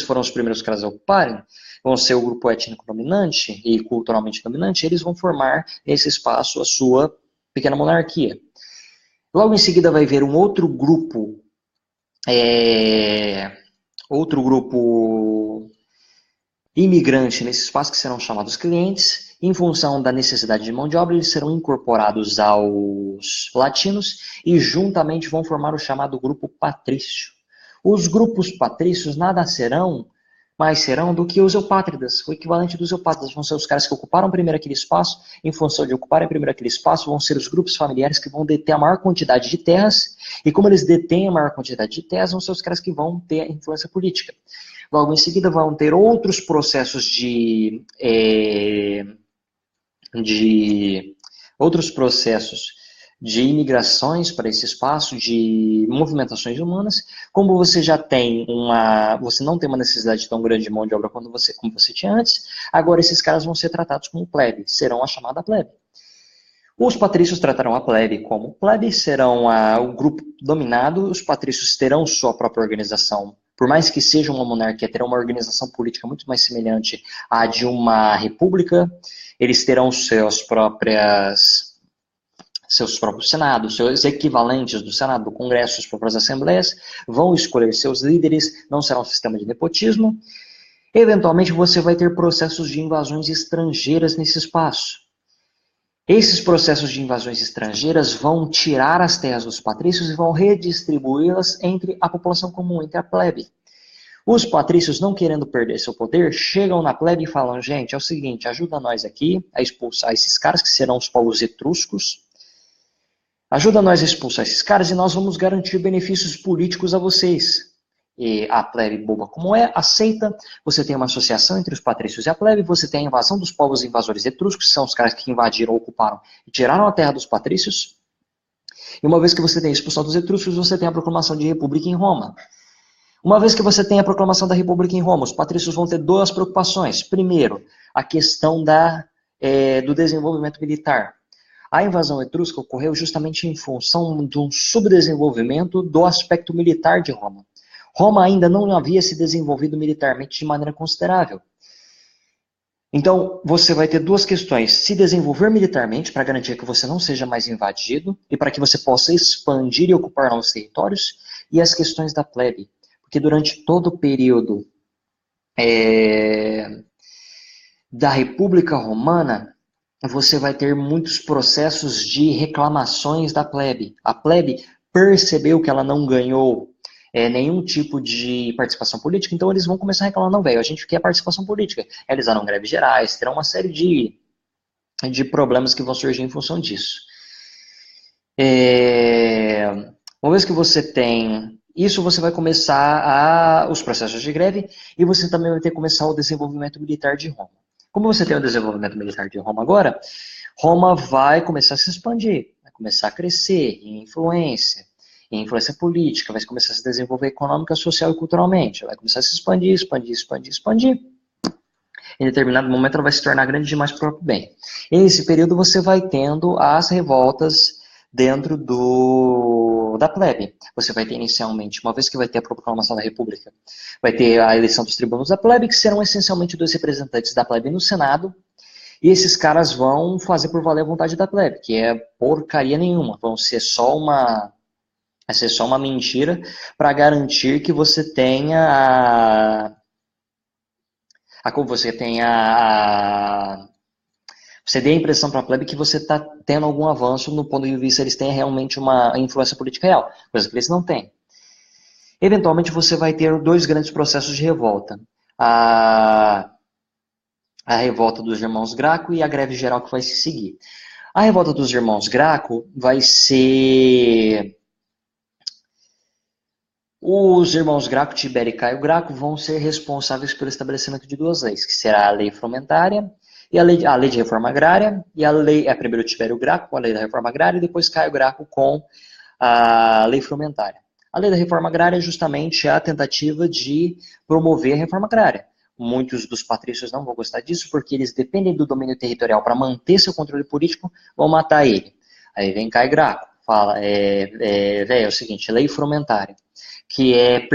foram os primeiros caras a ocuparem, vão ser o grupo étnico dominante e culturalmente dominante, eles vão formar nesse espaço a sua pequena monarquia. Logo em seguida vai haver um outro grupo imigrante nesse espaço, que serão chamados clientes. Em função da necessidade de mão de obra, eles serão incorporados aos latinos e juntamente vão formar o chamado grupo patrício. Os grupos patrícios nada mais serão do que os eupátridas, o equivalente dos eupátridas. Vão ser os caras que ocuparam primeiro aquele espaço. Em função de ocuparem primeiro aquele espaço, vão ser os grupos familiares que vão deter a maior quantidade de terras, e como eles detêm a maior quantidade de terras, vão ser os caras que vão ter a influência política. Logo em seguida vão ter outros processos de imigrações para esse espaço, de movimentações humanas. Como você já tem você não tem uma necessidade tão grande de mão de obra como você tinha antes, agora esses caras vão ser tratados como plebe, serão a chamada plebe. Os patrícios tratarão a plebe como plebe, serão o grupo dominado, os patrícios terão sua própria organização por mais que seja uma monarquia, terá uma organização política muito mais semelhante à de uma república. Eles terão seus próprios senados, seus equivalentes do Senado, do Congresso, suas próprias assembleias, vão escolher seus líderes, não será um sistema de nepotismo. Eventualmente, você vai ter processos de invasões estrangeiras nesse espaço. Esses processos de invasões estrangeiras vão tirar as terras dos patrícios e vão redistribuí-las entre a população comum, entre a plebe. Os patrícios, não querendo perder seu poder, chegam na plebe e falam: gente, é o seguinte, ajuda nós aqui a expulsar esses caras, que serão os povos etruscos. Ajuda nós a expulsar esses caras e nós vamos garantir benefícios políticos a vocês. E a plebe, boba como é, aceita. Você tem uma associação entre os patrícios e a plebe. Você tem a invasão dos povos invasores etruscos, que são os caras que invadiram, ocuparam e tiraram a terra dos patrícios. E uma vez que você tem a expulsão dos etruscos, você tem a proclamação de república em Roma. Uma vez que você tem a proclamação da república em Roma, os patrícios vão ter duas preocupações. Primeiro, a questão do desenvolvimento militar. A invasão etrusca ocorreu justamente em função de um subdesenvolvimento do aspecto militar de Roma. Roma ainda não havia se desenvolvido militarmente de maneira considerável. Então, você vai ter duas questões: se desenvolver militarmente para garantir que você não seja mais invadido e para que você possa expandir e ocupar novos territórios, e as questões da plebe. Porque durante todo o período da República Romana, você vai ter muitos processos de reclamações da plebe. A plebe percebeu que ela não ganhou nenhum tipo de participação política, então eles vão começar a reclamar: não, velho, a gente quer participação política. Realizarão greves gerais, terão uma série de problemas que vão surgir em função disso. Uma vez que você tem isso, você vai começar os processos de greve e você também vai ter que começar o desenvolvimento militar de Roma. Como você tem o desenvolvimento militar de Roma agora, Roma vai começar a se expandir, vai começar a crescer em influência política, vai começar a se desenvolver econômica, social e culturalmente, vai começar a se expandir. Em determinado momento ela vai se tornar grande demais para o próprio bem. E nesse período você vai tendo as revoltas dentro da plebe. Você vai ter inicialmente, uma vez que vai ter a proclamação da República, vai ter a eleição dos tribunos da plebe, que serão essencialmente 2 representantes da plebe no Senado, e esses caras vão fazer por valer a vontade da plebe, que é porcaria nenhuma, vão ser só uma mentira para garantir que você tenha você dê a impressão para a plebe que você está tendo algum avanço no ponto de vista eles têm realmente uma influência política real, coisa que eles não têm. Eventualmente você vai ter 2 grandes processos de revolta. A revolta dos irmãos Graco e a greve geral que vai se seguir. A revolta dos irmãos Graco vai ser... Os irmãos Graco, Tibério e Caio Graco, vão ser responsáveis pelo estabelecimento de 2 leis, que será a lei fromentária e a lei de reforma agrária, e a lei, primeiro Tibério Graco com a lei da reforma agrária, e depois Caio Graco com a lei fromentária. A lei da reforma agrária é justamente a tentativa de promover a reforma agrária. Muitos dos patrícios não vão gostar disso, porque eles dependem do domínio territorial para manter seu controle político, vão matar ele. Aí vem Caio Graco, fala, é o seguinte, lei fromentária, que é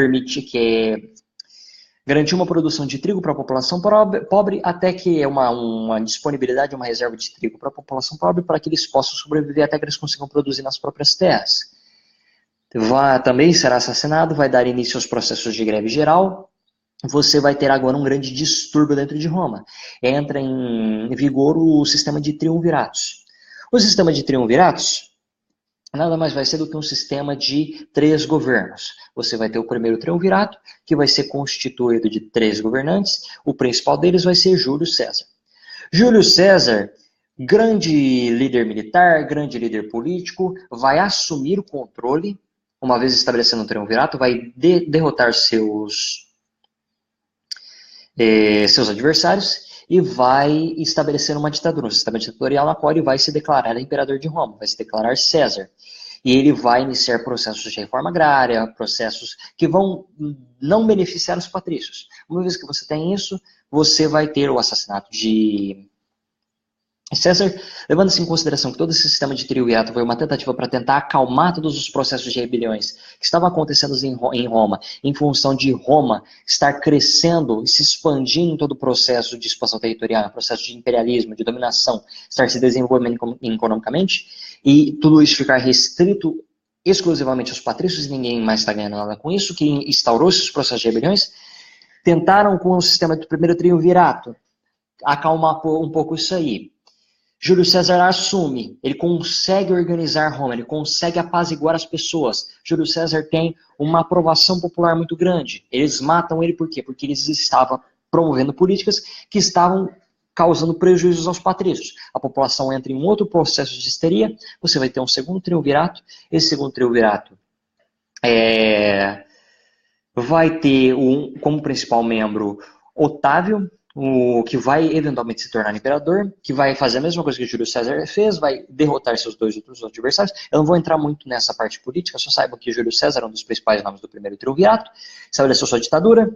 garantir uma produção de trigo para a população pobre, até que é uma disponibilidade, uma reserva de trigo para a população pobre, para que eles possam sobreviver até que eles consigam produzir nas próprias terras. Também será assassinado, vai dar início aos processos de greve geral. Você vai ter agora um grande distúrbio dentro de Roma. Entra em vigor o sistema de triunviratos. O sistema de triunviratos nada mais vai ser do que um sistema de 3 governos. Você vai ter o primeiro triunvirato, que vai ser constituído de 3 governantes. O principal deles vai ser Júlio César. Júlio César, grande líder militar, grande líder político, vai assumir o controle, uma vez estabelecendo o triunvirato, vai derrotar seus adversários e vai estabelecer uma ditadura, um sistema ditatorial na qual ele vai se declarar imperador de Roma, vai se declarar César. E ele vai iniciar processos de reforma agrária, processos que vão não beneficiar os patrícios. Uma vez que você tem isso, você vai ter o assassinato de César, levando-se em consideração que todo esse sistema de triunvirato foi uma tentativa para tentar acalmar todos os processos de rebeliões que estavam acontecendo em Roma, em função de Roma estar crescendo e se expandindo em todo o processo de expansão territorial, processo de imperialismo, de dominação, estar se desenvolvendo economicamente, e tudo isso ficar restrito exclusivamente aos patrícios e ninguém mais está ganhando nada com isso, que instaurou esses processos de rebeliões, tentaram com o sistema do primeiro triunvirato acalmar um pouco isso aí. Júlio César assume, ele consegue organizar Roma, ele consegue apaziguar as pessoas. Júlio César tem uma aprovação popular muito grande. Eles matam ele por quê? Porque eles estavam promovendo políticas que estavam causando prejuízos aos patrícios. A população entra em um outro processo de histeria, você vai ter um segundo triunvirato. Esse segundo triunvirato vai ter como principal membro Otávio, o que vai eventualmente se tornar imperador, que vai fazer a mesma coisa que Júlio César fez, vai derrotar seus dois outros adversários. Eu não vou entrar muito nessa parte política, só saibam que Júlio César é um dos principais nomes do primeiro triunvirato, estabeleceu sua ditadura,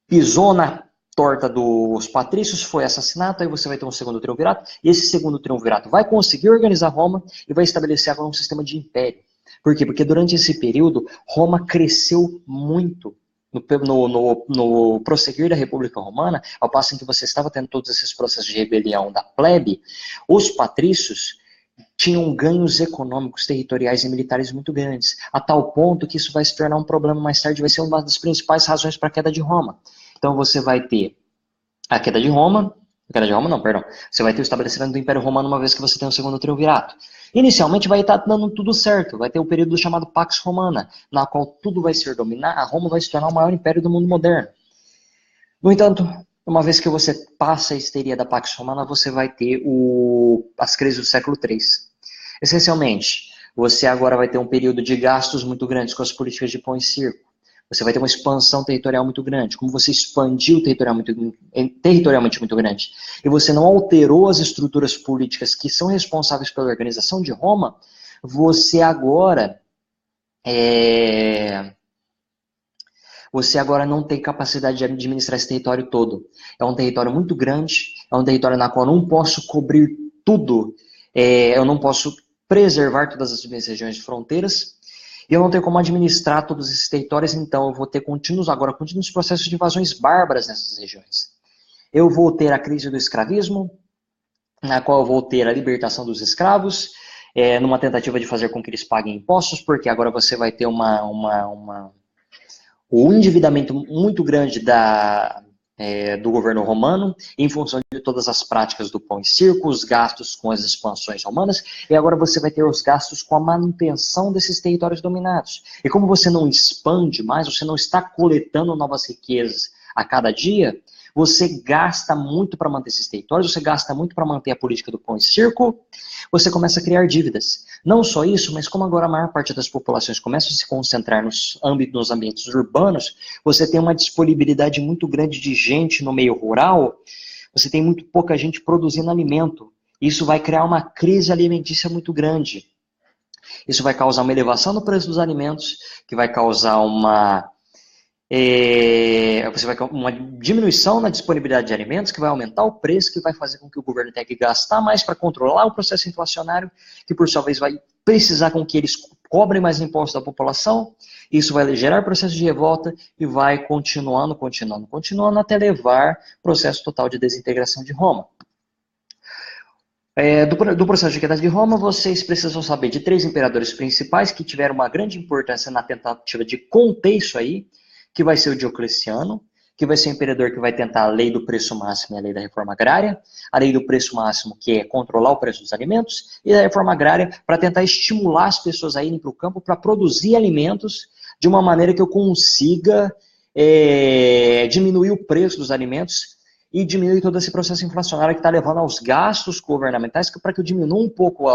pisou na torta dos patrícios, foi assassinato, aí você vai ter um segundo triunvirato, e esse segundo triunvirato vai conseguir organizar Roma e vai estabelecer agora um sistema de império. Por quê? Porque durante esse período, Roma cresceu muito. No prosseguir da República Romana, ao passo em que você estava tendo todos esses processos de rebelião da plebe, os patrícios tinham ganhos econômicos, territoriais e militares muito grandes, a tal ponto que isso vai se tornar um problema mais tarde, vai ser uma das principais razões para a queda de Roma. Então você vai ter a queda de Roma, você vai ter o estabelecimento do Império Romano uma vez que você tem o segundo triunvirato. Inicialmente vai estar dando tudo certo, vai ter o período chamado Pax Romana, na qual tudo vai ser dominado, a Roma vai se tornar o maior império do mundo moderno. No entanto, uma vez que você passa a histeria da Pax Romana, você vai ter as crises do século III. Essencialmente, você agora vai ter um período de gastos muito grandes com as políticas de pão e circo. Você vai ter uma expansão territorial muito grande. Como você expandiu territorialmente muito grande, e você não alterou as estruturas políticas que são responsáveis pela organização de Roma, você agora não tem capacidade de administrar esse território todo. É um território muito grande, é um território na qual eu não posso cobrir tudo, eu não posso preservar todas as minhas regiões de fronteiras, e eu não tenho como administrar todos esses territórios, então eu vou ter contínuos processos de invasões bárbaras nessas regiões. Eu vou ter a crise do escravismo, na qual eu vou ter a libertação dos escravos, numa tentativa de fazer com que eles paguem impostos, porque agora você vai ter um endividamento muito grande do governo romano, em função de todas as práticas do pão e circo, os gastos com as expansões romanas, e agora você vai ter os gastos com a manutenção desses territórios dominados. E como você não expande mais, você não está coletando novas riquezas a cada dia, você gasta muito para manter esses territórios, você gasta muito para manter a política do pão e circo, você começa a criar dívidas. Não só isso, mas como agora a maior parte das populações começa a se concentrar nos ambientes urbanos, você tem uma disponibilidade muito grande de gente no meio rural, você tem muito pouca gente produzindo alimento. Isso vai criar uma crise alimentícia muito grande. Isso vai causar uma elevação no preço dos alimentos, que vai causar uma diminuição na disponibilidade de alimentos, que vai aumentar o preço, que vai fazer com que o governo tenha que gastar mais para controlar o processo inflacionário, que por sua vez vai precisar com que eles cobrem mais impostos da população. Isso vai gerar processo de revolta e vai continuando até levar processo total de desintegração de Roma. Do processo de queda de Roma, vocês precisam saber de 3 imperadores principais que tiveram uma grande importância na tentativa de conter isso aí, que vai ser o Diocleciano, que vai ser o imperador que vai tentar a lei do preço máximo e a lei da reforma agrária, a lei do preço máximo, que é controlar o preço dos alimentos, e a reforma agrária para tentar estimular as pessoas a irem para o campo para produzir alimentos de uma maneira que eu consiga diminuir o preço dos alimentos e diminuir todo esse processo inflacionário que está levando aos gastos governamentais, para que eu diminua um pouco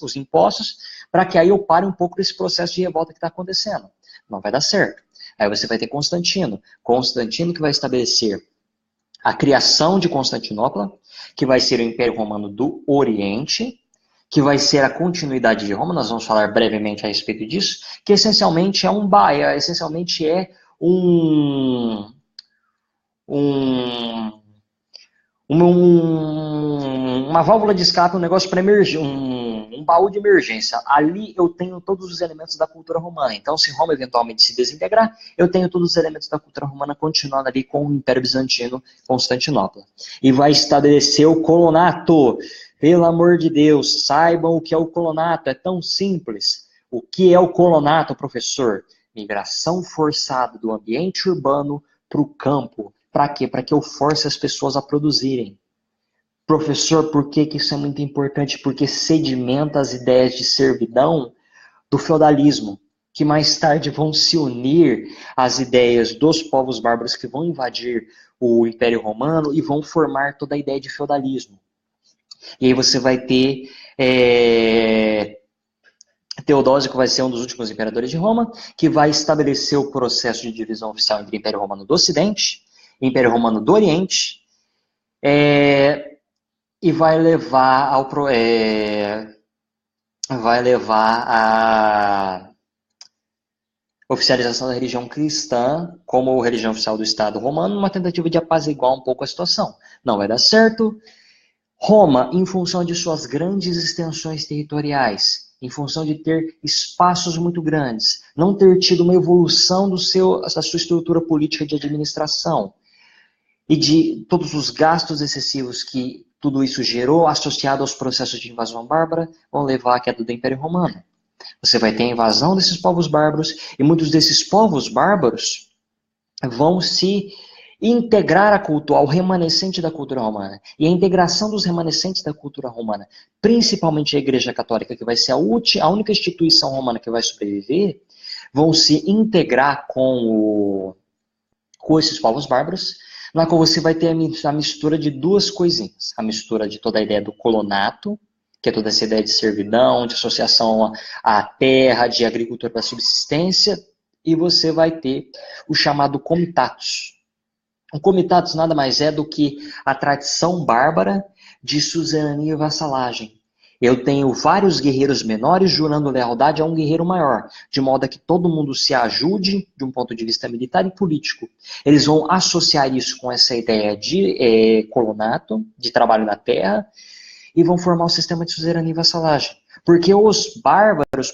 os impostos, para que aí eu pare um pouco desse processo de revolta que está acontecendo. Não vai dar certo. Aí você vai ter Constantino que vai estabelecer a criação de Constantinopla, que vai ser o Império Romano do Oriente, que vai ser a continuidade de Roma, nós vamos falar brevemente a respeito disso, que essencialmente uma válvula de escape, um negócio para emergir, um baú de emergência. Ali eu tenho todos os elementos da cultura romana. Então, se Roma eventualmente se desintegrar, eu tenho todos os elementos da cultura romana continuando ali com o Império Bizantino, Constantinopla. E vai estabelecer o colonato. Pelo amor de Deus, saibam o que é o colonato. É tão simples. O que é o colonato, professor? Migração forçada do ambiente urbano para o campo. Para quê? Para que eu force as pessoas a produzirem. Professor, por que isso é muito importante? Porque sedimenta as ideias de servidão do feudalismo, que mais tarde vão se unir às ideias dos povos bárbaros que vão invadir o Império Romano e vão formar toda a ideia de feudalismo. E aí você vai ter Teodósio, que vai ser um dos últimos imperadores de Roma, que vai estabelecer o processo de divisão oficial entre Império Romano do Ocidente e Império Romano do Oriente, e vai levar a oficialização da religião cristã como religião oficial do Estado romano, numa tentativa de apaziguar um pouco a situação. Não vai dar certo. Roma, em função de suas grandes extensões territoriais, em função de ter espaços muito grandes, não ter tido uma evolução da sua estrutura política de administração e de todos os gastos excessivos que tudo isso gerou, associado aos processos de invasão bárbara, vão levar à queda do Império Romano. Você vai ter a invasão desses povos bárbaros, e muitos desses povos bárbaros vão se integrar ao remanescente da cultura romana. E a integração dos remanescentes da cultura romana, principalmente a Igreja Católica, que vai ser a única instituição romana que vai sobreviver, vão se integrar com esses povos bárbaros, na qual você vai ter a mistura de duas coisinhas. A mistura de toda a ideia do colonato, que é toda essa ideia de servidão, de associação à terra, de agricultura para subsistência, e você vai ter o chamado comitatus. O comitatus nada mais é do que a tradição bárbara de suzerania e vassalagem. Eu tenho vários guerreiros menores jurando lealdade a um guerreiro maior, de modo a que todo mundo se ajude de um ponto de vista militar e político. Eles vão associar isso com essa ideia de colonato, de trabalho na terra, e vão formar um sistema de suzerania e vassalagem. Porque os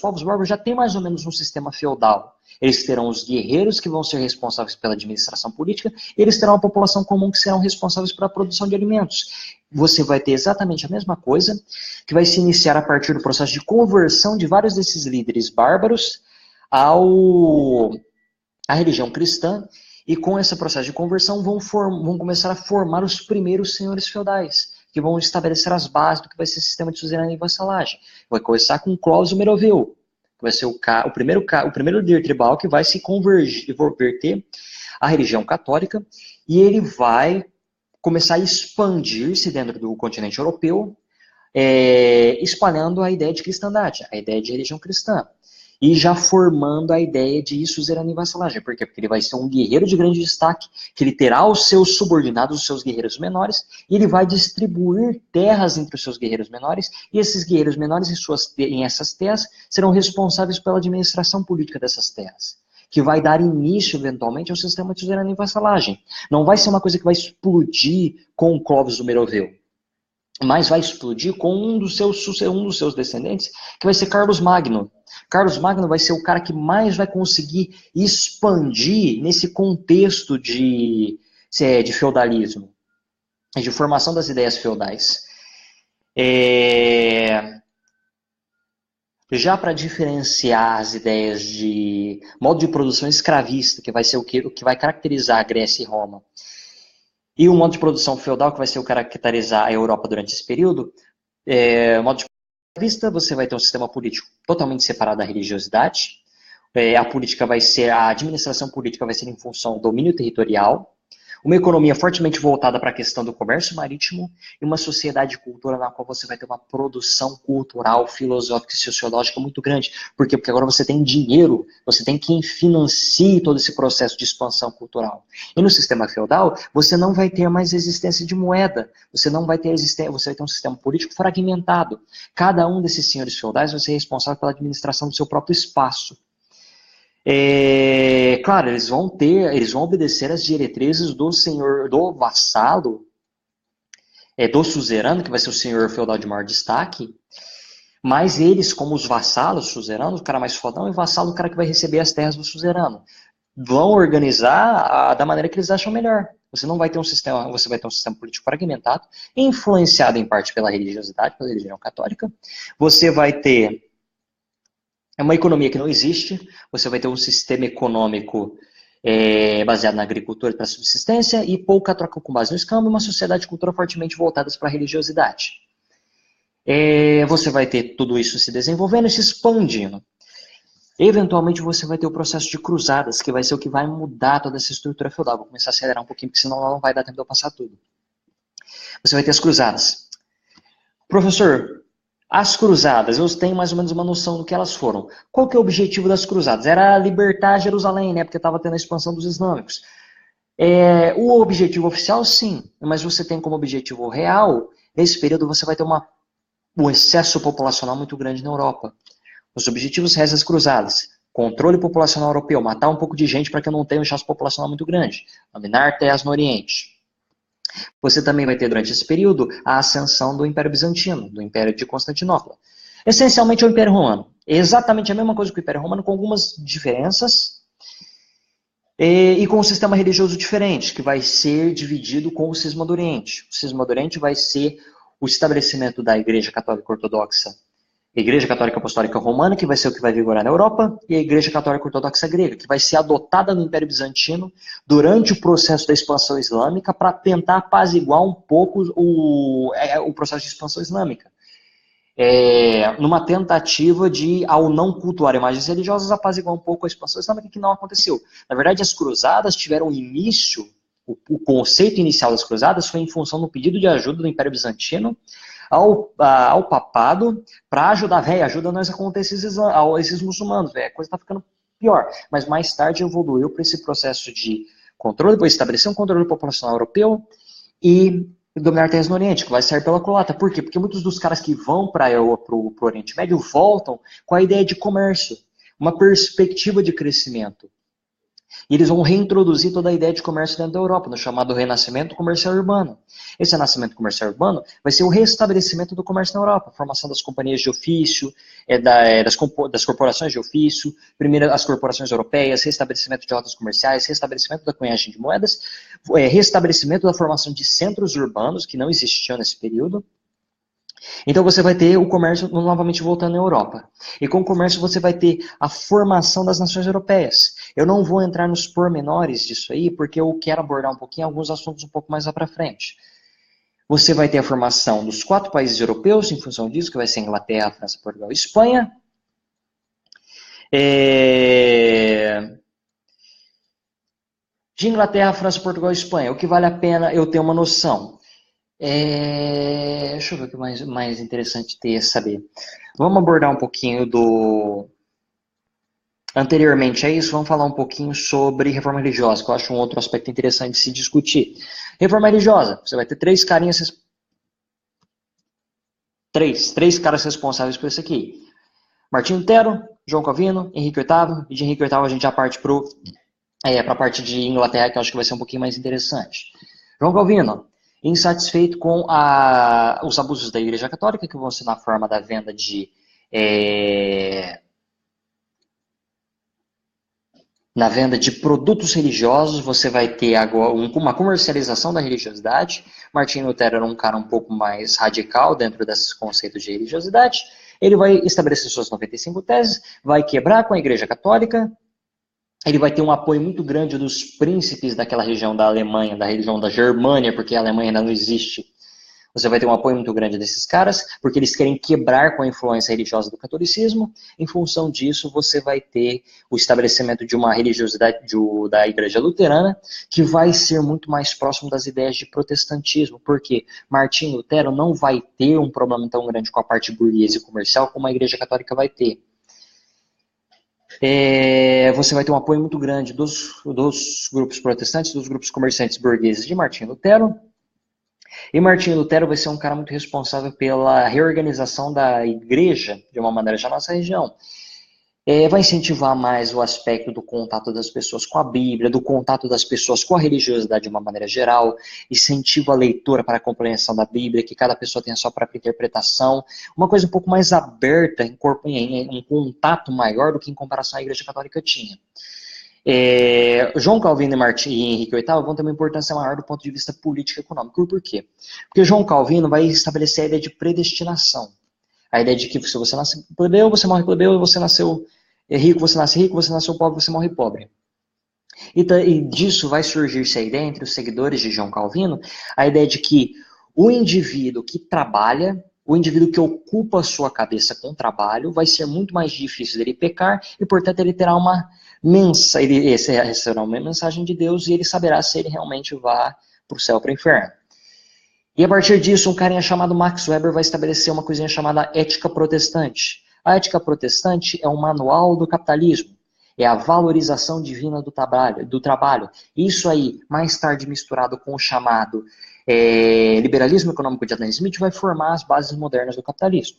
povos bárbaros já têm mais ou menos um sistema feudal. Eles terão os guerreiros que vão ser responsáveis pela administração política, e eles terão a população comum que serão responsáveis pela produção de alimentos. Você vai ter exatamente a mesma coisa, que vai se iniciar a partir do processo de conversão de vários desses líderes bárbaros à religião cristã, e com esse processo de conversão vão começar a formar os primeiros senhores feudais, que vão estabelecer as bases do que vai ser o sistema de suzerania e vassalagem. Vai começar com Cláudio Meroveu, que vai ser o primeiro líder tribal que vai se converter à religião católica, e ele vai começar a expandir-se dentro do continente europeu, espalhando a ideia de cristandade, a ideia de religião cristã, e já formando a ideia de suzerania e vassalagem. Por quê? Porque ele vai ser um guerreiro de grande destaque, que ele terá os seus subordinados, os seus guerreiros menores, e ele vai distribuir terras entre os seus guerreiros menores, e esses guerreiros menores em essas terras serão responsáveis pela administração política dessas terras, que vai dar início, eventualmente, ao sistema de suzerania e vassalagem. Não vai ser uma coisa que vai explodir com o Clovis do Meroveu, mas vai explodir com um dos seus descendentes, que vai ser Carlos Magno. Carlos Magno vai ser o cara que mais vai conseguir expandir nesse contexto de feudalismo, de formação das ideias feudais. Já para diferenciar as ideias de modo de produção escravista, que vai ser o que vai caracterizar a Grécia e Roma, e o modo de produção feudal, que vai ser o que caracterizar a Europa durante esse período, o modo de escravista, você vai ter um sistema político totalmente separado da religiosidade. A administração política vai ser em função do domínio territorial, uma economia fortemente voltada para a questão do comércio marítimo, e uma sociedade de cultura na qual você vai ter uma produção cultural, filosófica e sociológica muito grande. Por quê? Porque agora você tem dinheiro, você tem quem financie todo esse processo de expansão cultural. E no sistema feudal, você não vai ter mais existência de moeda, você vai ter um sistema político fragmentado. Cada um desses senhores feudais vai ser responsável pela administração do seu próprio espaço. Claro, eles vão obedecer às diretrizes do vassalo do suzerano, que vai ser o senhor feudal de maior destaque, mas eles, como os vassalos suzeranos, o cara mais fodão e vassalo, o cara que vai receber as terras do suzerano, vão organizar da maneira que eles acham melhor. Você não vai ter um sistema, você vai ter um sistema político fragmentado, influenciado em parte pela religiosidade, pela religião católica. Você vai ter uma economia que não existe, você vai ter um sistema econômico baseado na agricultura para subsistência e pouca troca com base no escambo, uma sociedade e cultura fortemente voltadas para a religiosidade. Você vai ter tudo isso se desenvolvendo e se expandindo. Eventualmente você vai ter o processo de cruzadas, que vai ser o que vai mudar toda essa estrutura feudal. Vou começar a acelerar um pouquinho, porque senão não vai dar tempo de eu passar tudo. Você vai ter as cruzadas. Professor, as cruzadas, eu tenho mais ou menos uma noção do que elas foram. Qual que é o objetivo das cruzadas? Era libertar Jerusalém, né? Porque estava tendo a expansão dos islâmicos. O objetivo oficial, sim, mas você tem como objetivo real, nesse período você vai ter um excesso populacional muito grande na Europa. Os objetivos reais das cruzadas: controle populacional europeu, matar um pouco de gente para que eu não tenha um excesso populacional muito grande, dominar terras no Oriente. Você também vai ter durante esse período a ascensão do Império Bizantino, do Império de Constantinopla. Essencialmente é o Império Romano. É exatamente a mesma coisa que o Império Romano, com algumas diferenças e com um sistema religioso diferente, que vai ser dividido com o Cisma do Oriente. O Cisma do Oriente vai ser o estabelecimento da Igreja Católica Ortodoxa, Igreja Católica Apostólica Romana, que vai ser o que vai vigorar na Europa, e a Igreja Católica Ortodoxa Grega, que vai ser adotada no Império Bizantino durante o processo da expansão islâmica para tentar apaziguar um pouco o processo de expansão islâmica. Numa tentativa de, ao não cultuar imagens religiosas, apaziguar um pouco a expansão islâmica, que não aconteceu. Na verdade, as cruzadas tiveram início, o conceito inicial das cruzadas foi em função do pedido de ajuda do Império Bizantino ao papado para ajudar, ajuda nós a conter esses muçulmanos, a coisa está ficando pior. Mas mais tarde evoluiu para esse processo de controle, depois estabelecer um controle populacional europeu e dominar terras no Oriente, que vai sair pela culata. Por quê? Porque muitos dos caras que vão para o Oriente Médio voltam com a ideia de comércio, uma perspectiva de crescimento. E eles vão reintroduzir toda a ideia de comércio dentro da Europa, no chamado renascimento comercial urbano. Esse renascimento comercial urbano vai ser o restabelecimento do comércio na Europa, a formação das companhias de ofício, das corporações de ofício, primeiro as corporações europeias, restabelecimento de rotas comerciais, restabelecimento da cunhagem de moedas, restabelecimento da formação de centros urbanos, que não existiam nesse período. Então você vai ter o comércio novamente voltando à Europa. E com o comércio você vai ter a formação das nações europeias. Eu não vou entrar nos pormenores disso aí, porque eu quero abordar um pouquinho alguns assuntos um pouco mais lá para frente. Você vai ter a formação dos 4 países europeus, em função disso, que vai ser Inglaterra, França, Portugal e Espanha. De Inglaterra, França, Portugal e Espanha, o que vale a pena eu ter uma noção? Deixa eu ver o que mais interessante ter a saber. Vamos abordar um pouquinho do... Anteriormente a isso, vamos falar um pouquinho sobre reforma religiosa, que eu acho um outro aspecto interessante de se discutir. Reforma religiosa, você vai ter 3 carinhas... Três caras responsáveis por isso aqui. Martinho Lutero, João Calvino, Henrique VIII, e de Henrique VIII a gente já parte para a parte de Inglaterra, que eu acho que vai ser um pouquinho mais interessante. João Calvino, insatisfeito com os abusos da Igreja Católica, que vão ser na forma da venda de produtos religiosos, você vai ter agora uma comercialização da religiosidade. Martinho Lutero era um cara um pouco mais radical dentro desses conceitos de religiosidade. Ele vai estabelecer suas 95 teses, vai quebrar com a Igreja Católica. Ele vai ter um apoio muito grande dos príncipes daquela região da Alemanha, da região da Germânia, porque a Alemanha ainda não existe. Você vai ter um apoio muito grande desses caras, porque eles querem quebrar com a influência religiosa do catolicismo. Em função disso, você vai ter o estabelecimento de uma religiosidade da Igreja Luterana, que vai ser muito mais próximo das ideias de protestantismo, porque Martinho Lutero não vai ter um problema tão grande com a parte burguesa e comercial como a Igreja Católica vai ter. Você vai ter um apoio muito grande dos grupos protestantes, dos grupos comerciantes burgueses de Martinho Lutero. E Martinho Lutero vai ser um cara muito responsável pela reorganização da igreja, de uma maneira já na nossa região. Vai incentivar mais o aspecto do contato das pessoas com a Bíblia, do contato das pessoas com a religiosidade de uma maneira geral, incentiva a leitura para a compreensão da Bíblia, que cada pessoa tenha a sua própria interpretação, uma coisa um pouco mais aberta, em um contato maior do que em comparação à Igreja Católica tinha. João Calvino e Henrique VIII vão ter uma importância maior do ponto de vista político e econômico. Por quê? Porque João Calvino vai estabelecer a ideia de predestinação. A ideia de que se você nasce plebeu, você morre plebeu, e você nasceu rico, você nasce rico, você nasceu pobre, você morre pobre. E disso vai surgir-se a ideia entre os seguidores de João Calvino, a ideia de que o indivíduo que trabalha, o indivíduo que ocupa a sua cabeça com trabalho, vai ser muito mais difícil dele pecar, e portanto ele terá uma receberá uma mensagem de Deus, e ele saberá se ele realmente vai para o céu ou para o inferno. E a partir disso, um carinha chamado Max Weber vai estabelecer uma coisinha chamada ética protestante. A ética protestante é um manual do capitalismo. É a valorização divina do trabalho. Isso aí, mais tarde misturado com o chamado liberalismo econômico de Adam Smith, vai formar as bases modernas do capitalismo.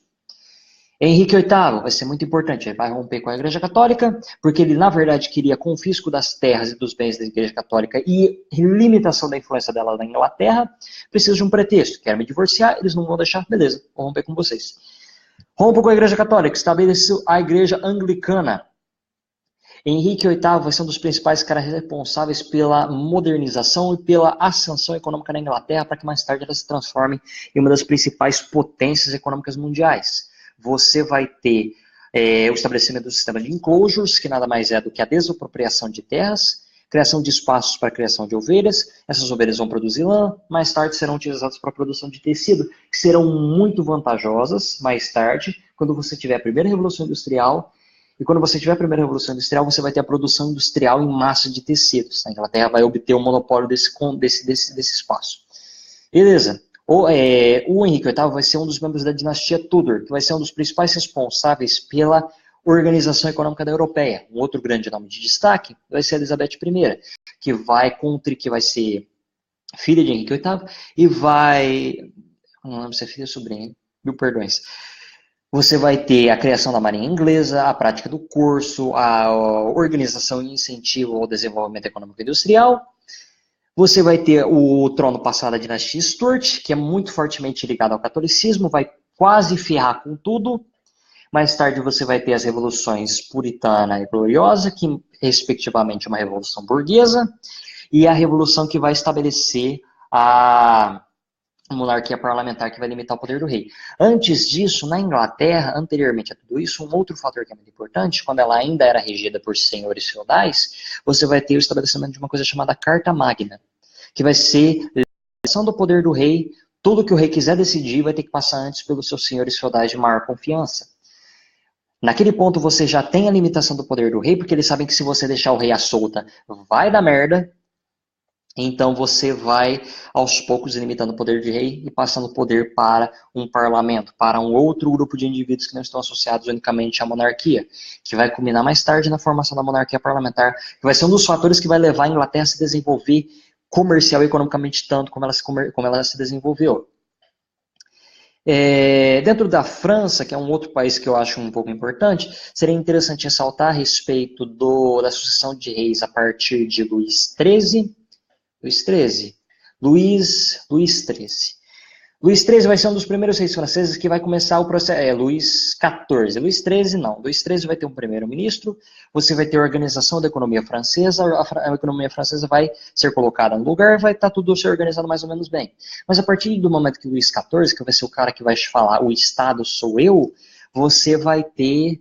Henrique VIII vai ser muito importante, ele vai romper com a Igreja Católica, porque ele, na verdade, queria confisco das terras e dos bens da Igreja Católica e limitação da influência dela na Inglaterra. Precisa de um pretexto, quero me divorciar, eles não vão deixar, beleza, vou romper com vocês. Rompo com a Igreja Católica, estabeleceu a Igreja Anglicana. Henrique VIII vai ser um dos principais caras responsáveis pela modernização e pela ascensão econômica na Inglaterra, para que mais tarde ela se transforme em uma das principais potências econômicas mundiais. Você vai ter o estabelecimento do sistema de enclosures, que nada mais é do que a desapropriação de terras, criação de espaços para a criação de ovelhas. Essas ovelhas vão produzir lã, mais tarde serão utilizadas para a produção de tecido, que serão muito vantajosas mais tarde, quando você tiver a primeira Revolução Industrial. E quando você tiver a primeira Revolução Industrial, você vai ter a produção industrial em massa de tecidos. A Inglaterra vai obter o monopólio desse espaço. Beleza. O Henrique VIII vai ser um dos membros da dinastia Tudor, que vai ser um dos principais responsáveis pela organização econômica da europeia. Um outro grande nome de destaque vai ser Elizabeth I, que vai ser filha de Henrique VIII e vai... Não lembro se é filha ou sobrinha, mil perdões. Você vai ter a criação da marinha inglesa, a prática do curso, a organização e incentivo ao desenvolvimento econômico e industrial. Você vai ter o trono passado da dinastia Stuart, que é muito fortemente ligado ao catolicismo, vai quase ferrar com tudo. Mais tarde você vai ter as revoluções puritana e gloriosa, que respectivamente é uma revolução burguesa, e a revolução que vai estabelecer a monarquia parlamentar, que vai limitar o poder do rei. Antes disso, na Inglaterra, anteriormente a tudo isso, um outro fator que é muito importante, quando ela ainda era regida por senhores feudais, você vai ter o estabelecimento de uma coisa chamada Carta Magna, que vai ser a limitação do poder do rei. Tudo que o rei quiser decidir vai ter que passar antes pelos seus senhores feudais de maior confiança. Naquele ponto você já tem a limitação do poder do rei, porque eles sabem que se você deixar o rei à solta, vai dar merda. Então você vai, aos poucos, limitando o poder de rei e passando o poder para um parlamento, para um outro grupo de indivíduos que não estão associados unicamente à monarquia, que vai culminar mais tarde na formação da monarquia parlamentar, que vai ser um dos fatores que vai levar a Inglaterra a se desenvolver comercial e economicamente tanto como ela se desenvolveu. Dentro da França, que é um outro país que eu acho um pouco importante, seria interessante ressaltar a respeito da sucessão de reis a partir de Luís XIII. Luís XIII vai ser um dos primeiros reis franceses que vai começar o processo. Luís XIV. Luís XIII não. Luís XIII vai ter um primeiro-ministro, você vai ter a organização da economia francesa, a economia francesa vai ser colocada no lugar, vai estar tudo se organizado mais ou menos bem. Mas a partir do momento que Luís XIV, que vai ser o cara que vai te falar, o Estado sou eu, você vai ter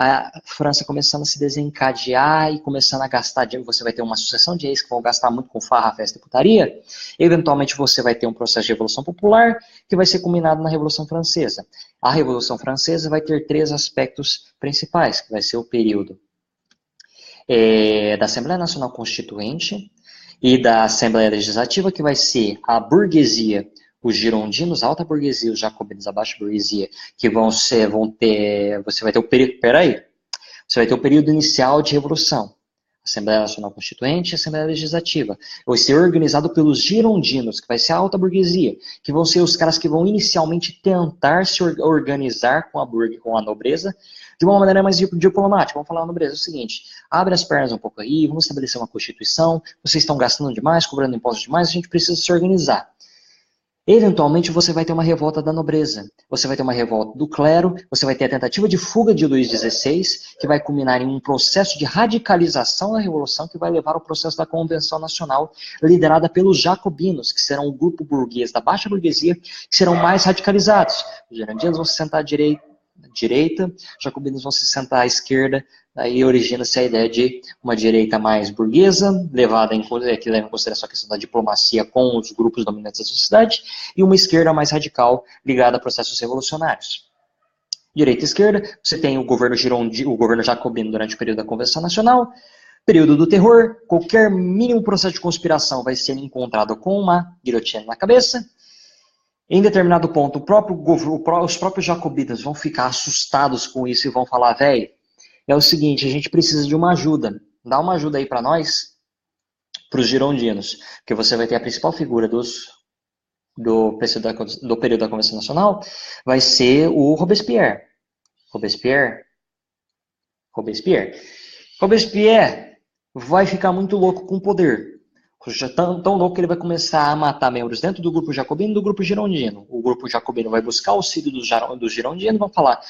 a França começando a se desencadear e começando a gastar dinheiro. Você vai ter uma sucessão de reis que vão gastar muito com farra, festa e putaria. Eventualmente você vai ter um processo de revolução popular que vai ser culminado na Revolução Francesa. A Revolução Francesa vai ter 3 aspectos principais, que vai ser o período da Assembleia Nacional Constituinte e da Assembleia Legislativa, que vai ser a burguesia, os girondinos, a alta burguesia, os jacobinos, a baixa burguesia, que você vai ter o período inicial de revolução. Assembleia Nacional Constituinte e Assembleia Legislativa. Vai ser organizado pelos girondinos, que vai ser a alta burguesia, que vão ser os caras que vão inicialmente tentar se organizar com a nobreza de uma maneira mais diplomática. Vamos falar à nobreza o seguinte: abre as pernas um pouco aí, vamos estabelecer uma constituição, vocês estão gastando demais, cobrando impostos demais, a gente precisa se organizar. Eventualmente você vai ter uma revolta da nobreza, você vai ter uma revolta do clero, você vai ter a tentativa de fuga de Luís XVI, que vai culminar em um processo de radicalização da Revolução, que vai levar ao processo da Convenção Nacional, liderada pelos jacobinos, que serão o grupo burguês da baixa burguesia, que serão mais radicalizados. Os girondinos vão se sentar à direita, os jacobinos vão se sentar à esquerda, aí origina-se a ideia de uma direita mais burguesa, que leva em consideração a questão da diplomacia com os grupos dominantes da sociedade, e uma esquerda mais radical, ligada a processos revolucionários. Direita e esquerda, você tem o governo jacobino durante o período da Convenção Nacional, período do terror, qualquer mínimo processo de conspiração vai ser encontrado com uma guilhotina na cabeça. Em determinado ponto, os próprios jacobitas vão ficar assustados com isso e vão falar: velho, é o seguinte, a gente precisa de uma ajuda. Dá uma ajuda aí para nós, para os girondinos, porque você vai ter a principal figura do período da Convenção Nacional, vai ser o Robespierre. Robespierre vai ficar muito louco com o poder. Tão louco que ele vai começar a matar membros dentro do grupo jacobino e do grupo girondino. O grupo jacobino vai buscar o auxílio dos girondinos, vão falar: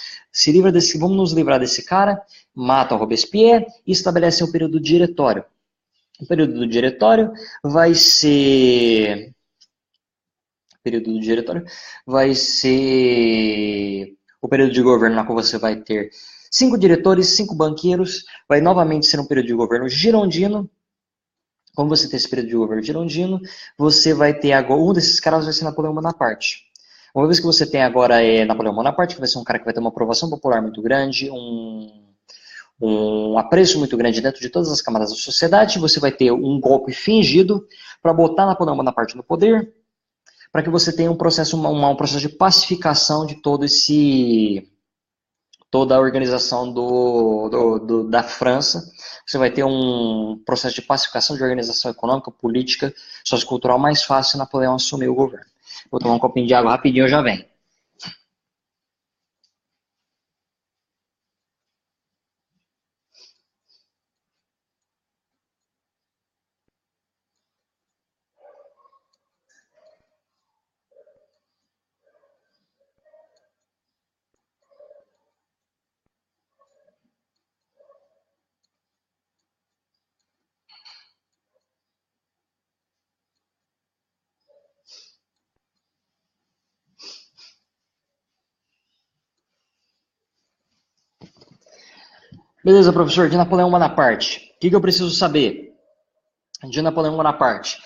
vamos nos livrar desse cara, mata o Robespierre e estabelece um período diretório. O período do diretório vai ser o período de governo na qual você vai ter 5 diretores, 5 banqueiros, vai novamente ser um período de governo girondino. Como você tem esse período de governo girondino, você vai ter agora, um desses caras vai ser Napoleão Bonaparte. Uma vez que você tem agora Napoleão Bonaparte, que vai ser um cara que vai ter uma aprovação popular muito grande, um apreço muito grande dentro de todas as camadas da sociedade, você vai ter um golpe fingido para botar Napoleão Bonaparte no poder, para que você tenha um processo de pacificação de toda a organização da França. Você vai ter um processo de pacificação, de organização econômica, política, sociocultural mais fácil e Napoleão assumir o governo. Vou tomar um copinho de água rapidinho, eu já venho. Beleza, professor, de Napoleão Bonaparte. O que eu preciso saber de Napoleão Bonaparte?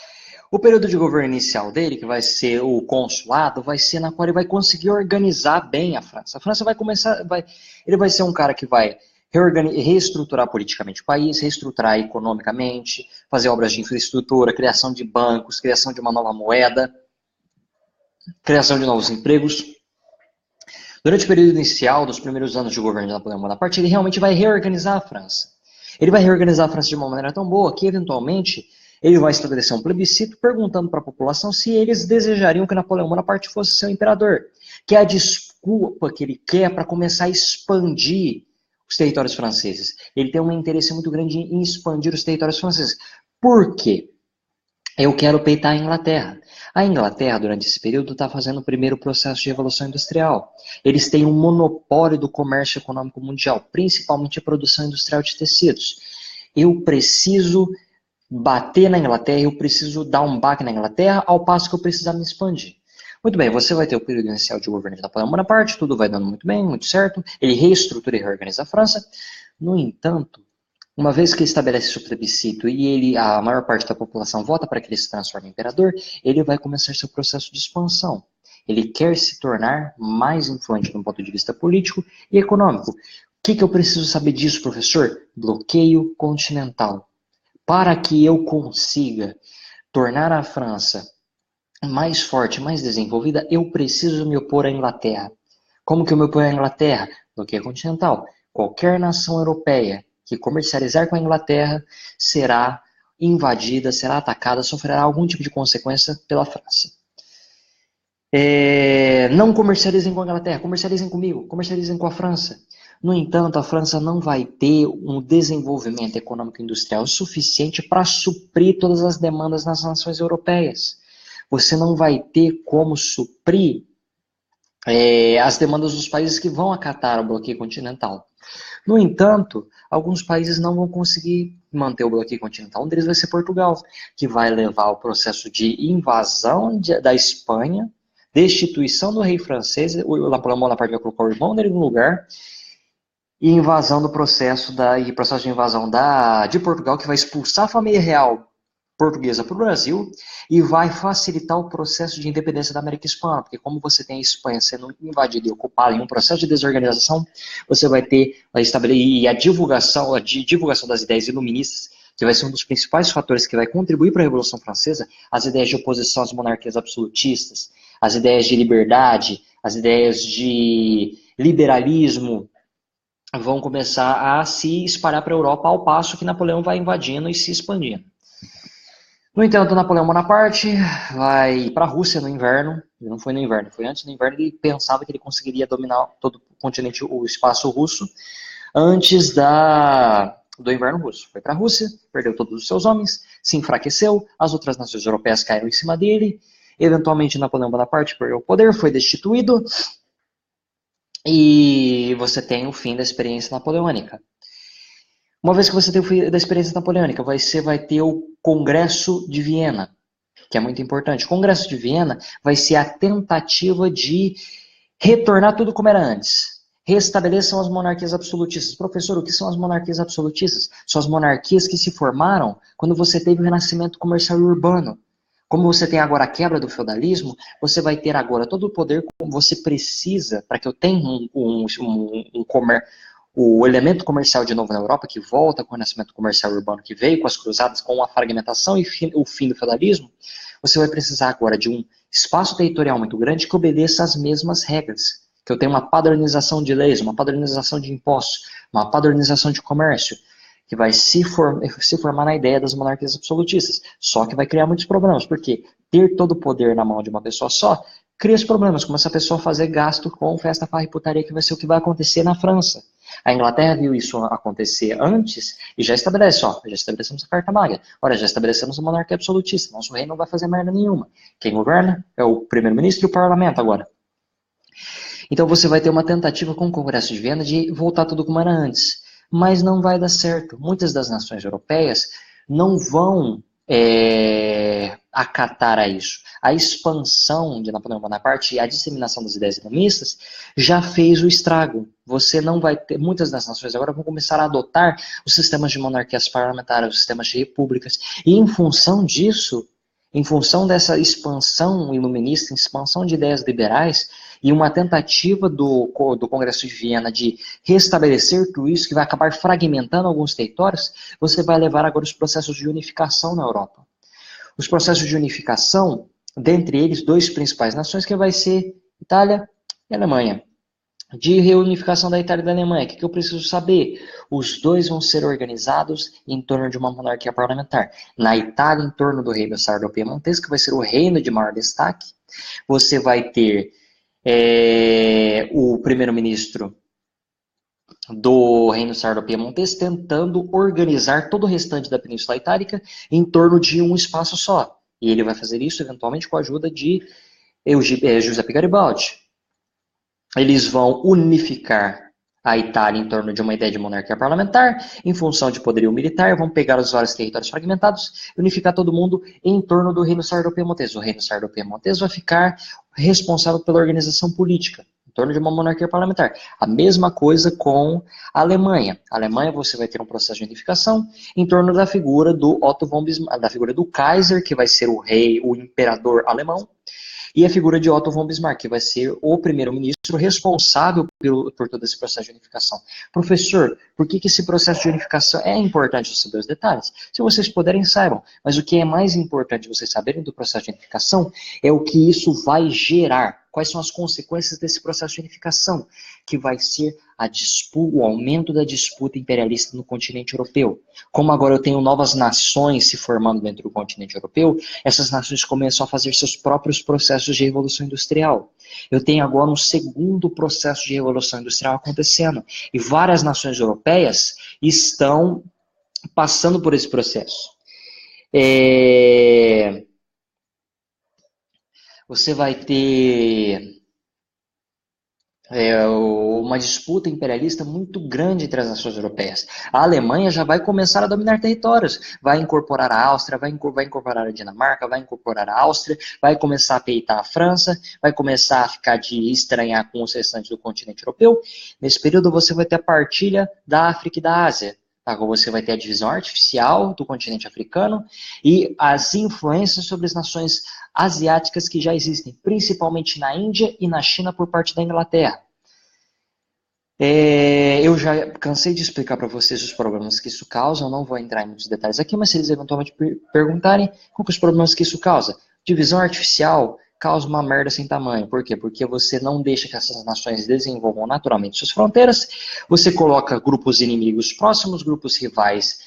O período de governo inicial dele, que vai ser o consulado, vai ser na qual ele vai conseguir organizar bem a França. A França ele vai ser um cara que vai reestruturar politicamente o país, reestruturar economicamente, fazer obras de infraestrutura, criação de bancos, criação de uma nova moeda, criação de novos empregos. Durante o período inicial, dos primeiros anos de governo de Napoleão Bonaparte, ele realmente vai reorganizar a França. Ele vai reorganizar a França de uma maneira tão boa que, eventualmente, ele vai estabelecer um plebiscito perguntando para a população se eles desejariam que Napoleão Bonaparte fosse seu imperador, que é a desculpa que ele quer para começar a expandir os territórios franceses. Ele tem um interesse muito grande em expandir os territórios franceses. Por quê? Eu quero peitar a Inglaterra. A Inglaterra, durante esse período, está fazendo o primeiro processo de revolução industrial. Eles têm um monopólio do comércio econômico mundial, principalmente a produção industrial de tecidos. Eu preciso bater na Inglaterra, eu preciso dar um baque na Inglaterra, ao passo que eu precisar me expandir. Muito bem, você vai ter o período inicial de governo de Napoleão Bonaparte, tudo vai dando muito bem, muito certo. Ele reestrutura e reorganiza a França. No entanto, uma vez que estabelece o plebiscito e a maior parte da população vota para que ele se transforme em imperador, ele vai começar seu processo de expansão. Ele quer se tornar mais influente do ponto de vista político e econômico. O que eu preciso saber disso, professor? Bloqueio continental. Para que eu consiga tornar a França mais forte, mais desenvolvida, eu preciso me opor à Inglaterra. Como que eu me oponho à Inglaterra? Bloqueio continental. Qualquer nação europeia que comercializar com a Inglaterra será invadida, será atacada, sofrerá algum tipo de consequência pela França. Não comercializem com a Inglaterra, comercializem comigo, comercializem com a França. No entanto, a França não vai ter um desenvolvimento econômico e industrial suficiente para suprir todas as demandas nas nações europeias. Você não vai ter como suprir as demandas dos países que vão acatar o bloqueio continental. No entanto, alguns países não vão conseguir manter o bloqueio continental. Um deles vai ser Portugal, que vai levar o processo de invasão da Espanha, destituição do rei francês, o Napoleão Bonaparte vai colocar o irmão dele no lugar, e invasão do processo de invasão de Portugal, que vai expulsar a família real portuguesa para o Brasil e vai facilitar o processo de independência da América Hispana, porque como você tem a Espanha sendo invadida e ocupada em um processo de desorganização, você vai estabelecer a divulgação das ideias iluministas, que vai ser um dos principais fatores que vai contribuir para a Revolução Francesa, as ideias de oposição às monarquias absolutistas, as ideias de liberdade, as ideias de liberalismo, vão começar a se espalhar para a Europa ao passo que Napoleão vai invadindo e se expandindo. No entanto, Napoleão Bonaparte vai para a Rússia no inverno. Ele não foi no inverno, foi antes do inverno. Ele pensava que ele conseguiria dominar todo o continente, o espaço russo, antes do inverno russo. Foi para a Rússia, perdeu todos os seus homens, se enfraqueceu, as outras nações europeias caíram em cima dele. Eventualmente, Napoleão Bonaparte perdeu o poder, foi destituído. E você tem o fim da experiência napoleônica. Uma vez que você tem o fim da experiência napoleônica, você vai ter o Congresso de Viena, que é muito importante. O Congresso de Viena vai ser a tentativa de retornar tudo como era antes. Restabeleçam as monarquias absolutistas. Professor, o que são as monarquias absolutistas? São as monarquias que se formaram quando você teve o renascimento comercial e urbano. Como você tem agora a quebra do feudalismo, você vai ter agora todo o poder como você precisa para que eu tenha o elemento comercial de novo na Europa, que volta com o renascimento comercial urbano que veio com as cruzadas, com a fragmentação e o fim do feudalismo. Você vai precisar agora de um espaço territorial muito grande que obedeça às mesmas regras, que eu tenha uma padronização de leis, uma padronização de impostos, uma padronização de comércio, que vai se formar na ideia das monarquias absolutistas. Só que vai criar muitos problemas, porque ter todo o poder na mão de uma pessoa só cria os problemas, como essa pessoa fazer gasto com festa, farra e putaria, que vai ser o que vai acontecer na França. A Inglaterra viu isso acontecer antes e já estabelece, já estabelecemos a Carta Magna. Ora, já estabelecemos a monarquia absolutista. Nosso rei não vai fazer merda nenhuma. Quem governa é o primeiro-ministro e o parlamento agora. Então você vai ter uma tentativa com o Congresso de Viena de voltar tudo como era antes. Mas não vai dar certo. Muitas das nações europeias não vão acatar a isso. A expansão de Napoleão Bonaparte e a disseminação das ideias iluministas já fez o estrago. Você não vai ter, muitas das nações agora vão começar a adotar os sistemas de monarquias parlamentares, os sistemas de repúblicas, e em função disso, em função dessa expansão iluminista, expansão de ideias liberais, e uma tentativa do Congresso de Viena de restabelecer tudo isso, que vai acabar fragmentando alguns territórios, você vai levar agora os processos de unificação na Europa. Os processos de unificação, dentre eles, dois principais nações, que vai ser Itália e Alemanha. De reunificação da Itália e da Alemanha, o que eu preciso saber? Os dois vão ser organizados em torno de uma monarquia parlamentar. Na Itália, em torno do reino sardo-piemontês, que vai ser o reino de maior destaque. Você vai ter o primeiro-ministro do reino sardo-piemontês tentando organizar todo o restante da Península Itálica em torno de um espaço só. E ele vai fazer isso, eventualmente, com a ajuda de Giuseppe Garibaldi. Eles vão unificar a Itália em torno de uma ideia de monarquia parlamentar, em função de poderio militar, vão pegar os vários territórios fragmentados e unificar todo mundo em torno do reino sardo-piemontês. O reino sardo-piemontês vai ficar responsável pela organização política, em torno de uma monarquia parlamentar. A mesma coisa com a Alemanha. A Alemanha você vai ter um processo de unificação em torno da figura do Otto von Bismarck, da figura do Kaiser, que vai ser o rei, o imperador alemão, e a figura de Otto von Bismarck, que vai ser o primeiro-ministro responsável por todo esse processo de unificação. Professor, por que esse processo de unificação é importante saber os detalhes? Se vocês puderem, saibam. Mas o que é mais importante vocês saberem do processo de unificação é o que isso vai gerar. Quais são as consequências desse processo de unificação? Que vai ser o aumento da disputa imperialista no continente europeu. Como agora eu tenho novas nações se formando dentro do continente europeu, essas nações começam a fazer seus próprios processos de revolução industrial. Eu tenho agora um segundo processo de revolução industrial acontecendo, e várias nações europeias estão passando por esse processo. Você vai ter uma disputa imperialista muito grande entre as nações europeias. A Alemanha já vai começar a dominar territórios, vai incorporar a Áustria, vai incorporar a Dinamarca, vai incorporar a Áustria, vai começar a peitar a França, vai começar a ficar de estranhar com os restantes do continente europeu. Nesse período você vai ter a partilha da África e da Ásia. Você vai ter a divisão artificial do continente africano e as influências sobre as nações asiáticas que já existem, principalmente na Índia e na China por parte da Inglaterra. Eu já cansei de explicar para vocês os problemas que isso causa, eu não vou entrar em muitos detalhes aqui, mas se eles eventualmente perguntarem qual que os problemas que isso causa. Divisão artificial causa uma merda sem tamanho. Por quê? Porque você não deixa que essas nações desenvolvam naturalmente suas fronteiras, você coloca grupos inimigos próximos, grupos rivais,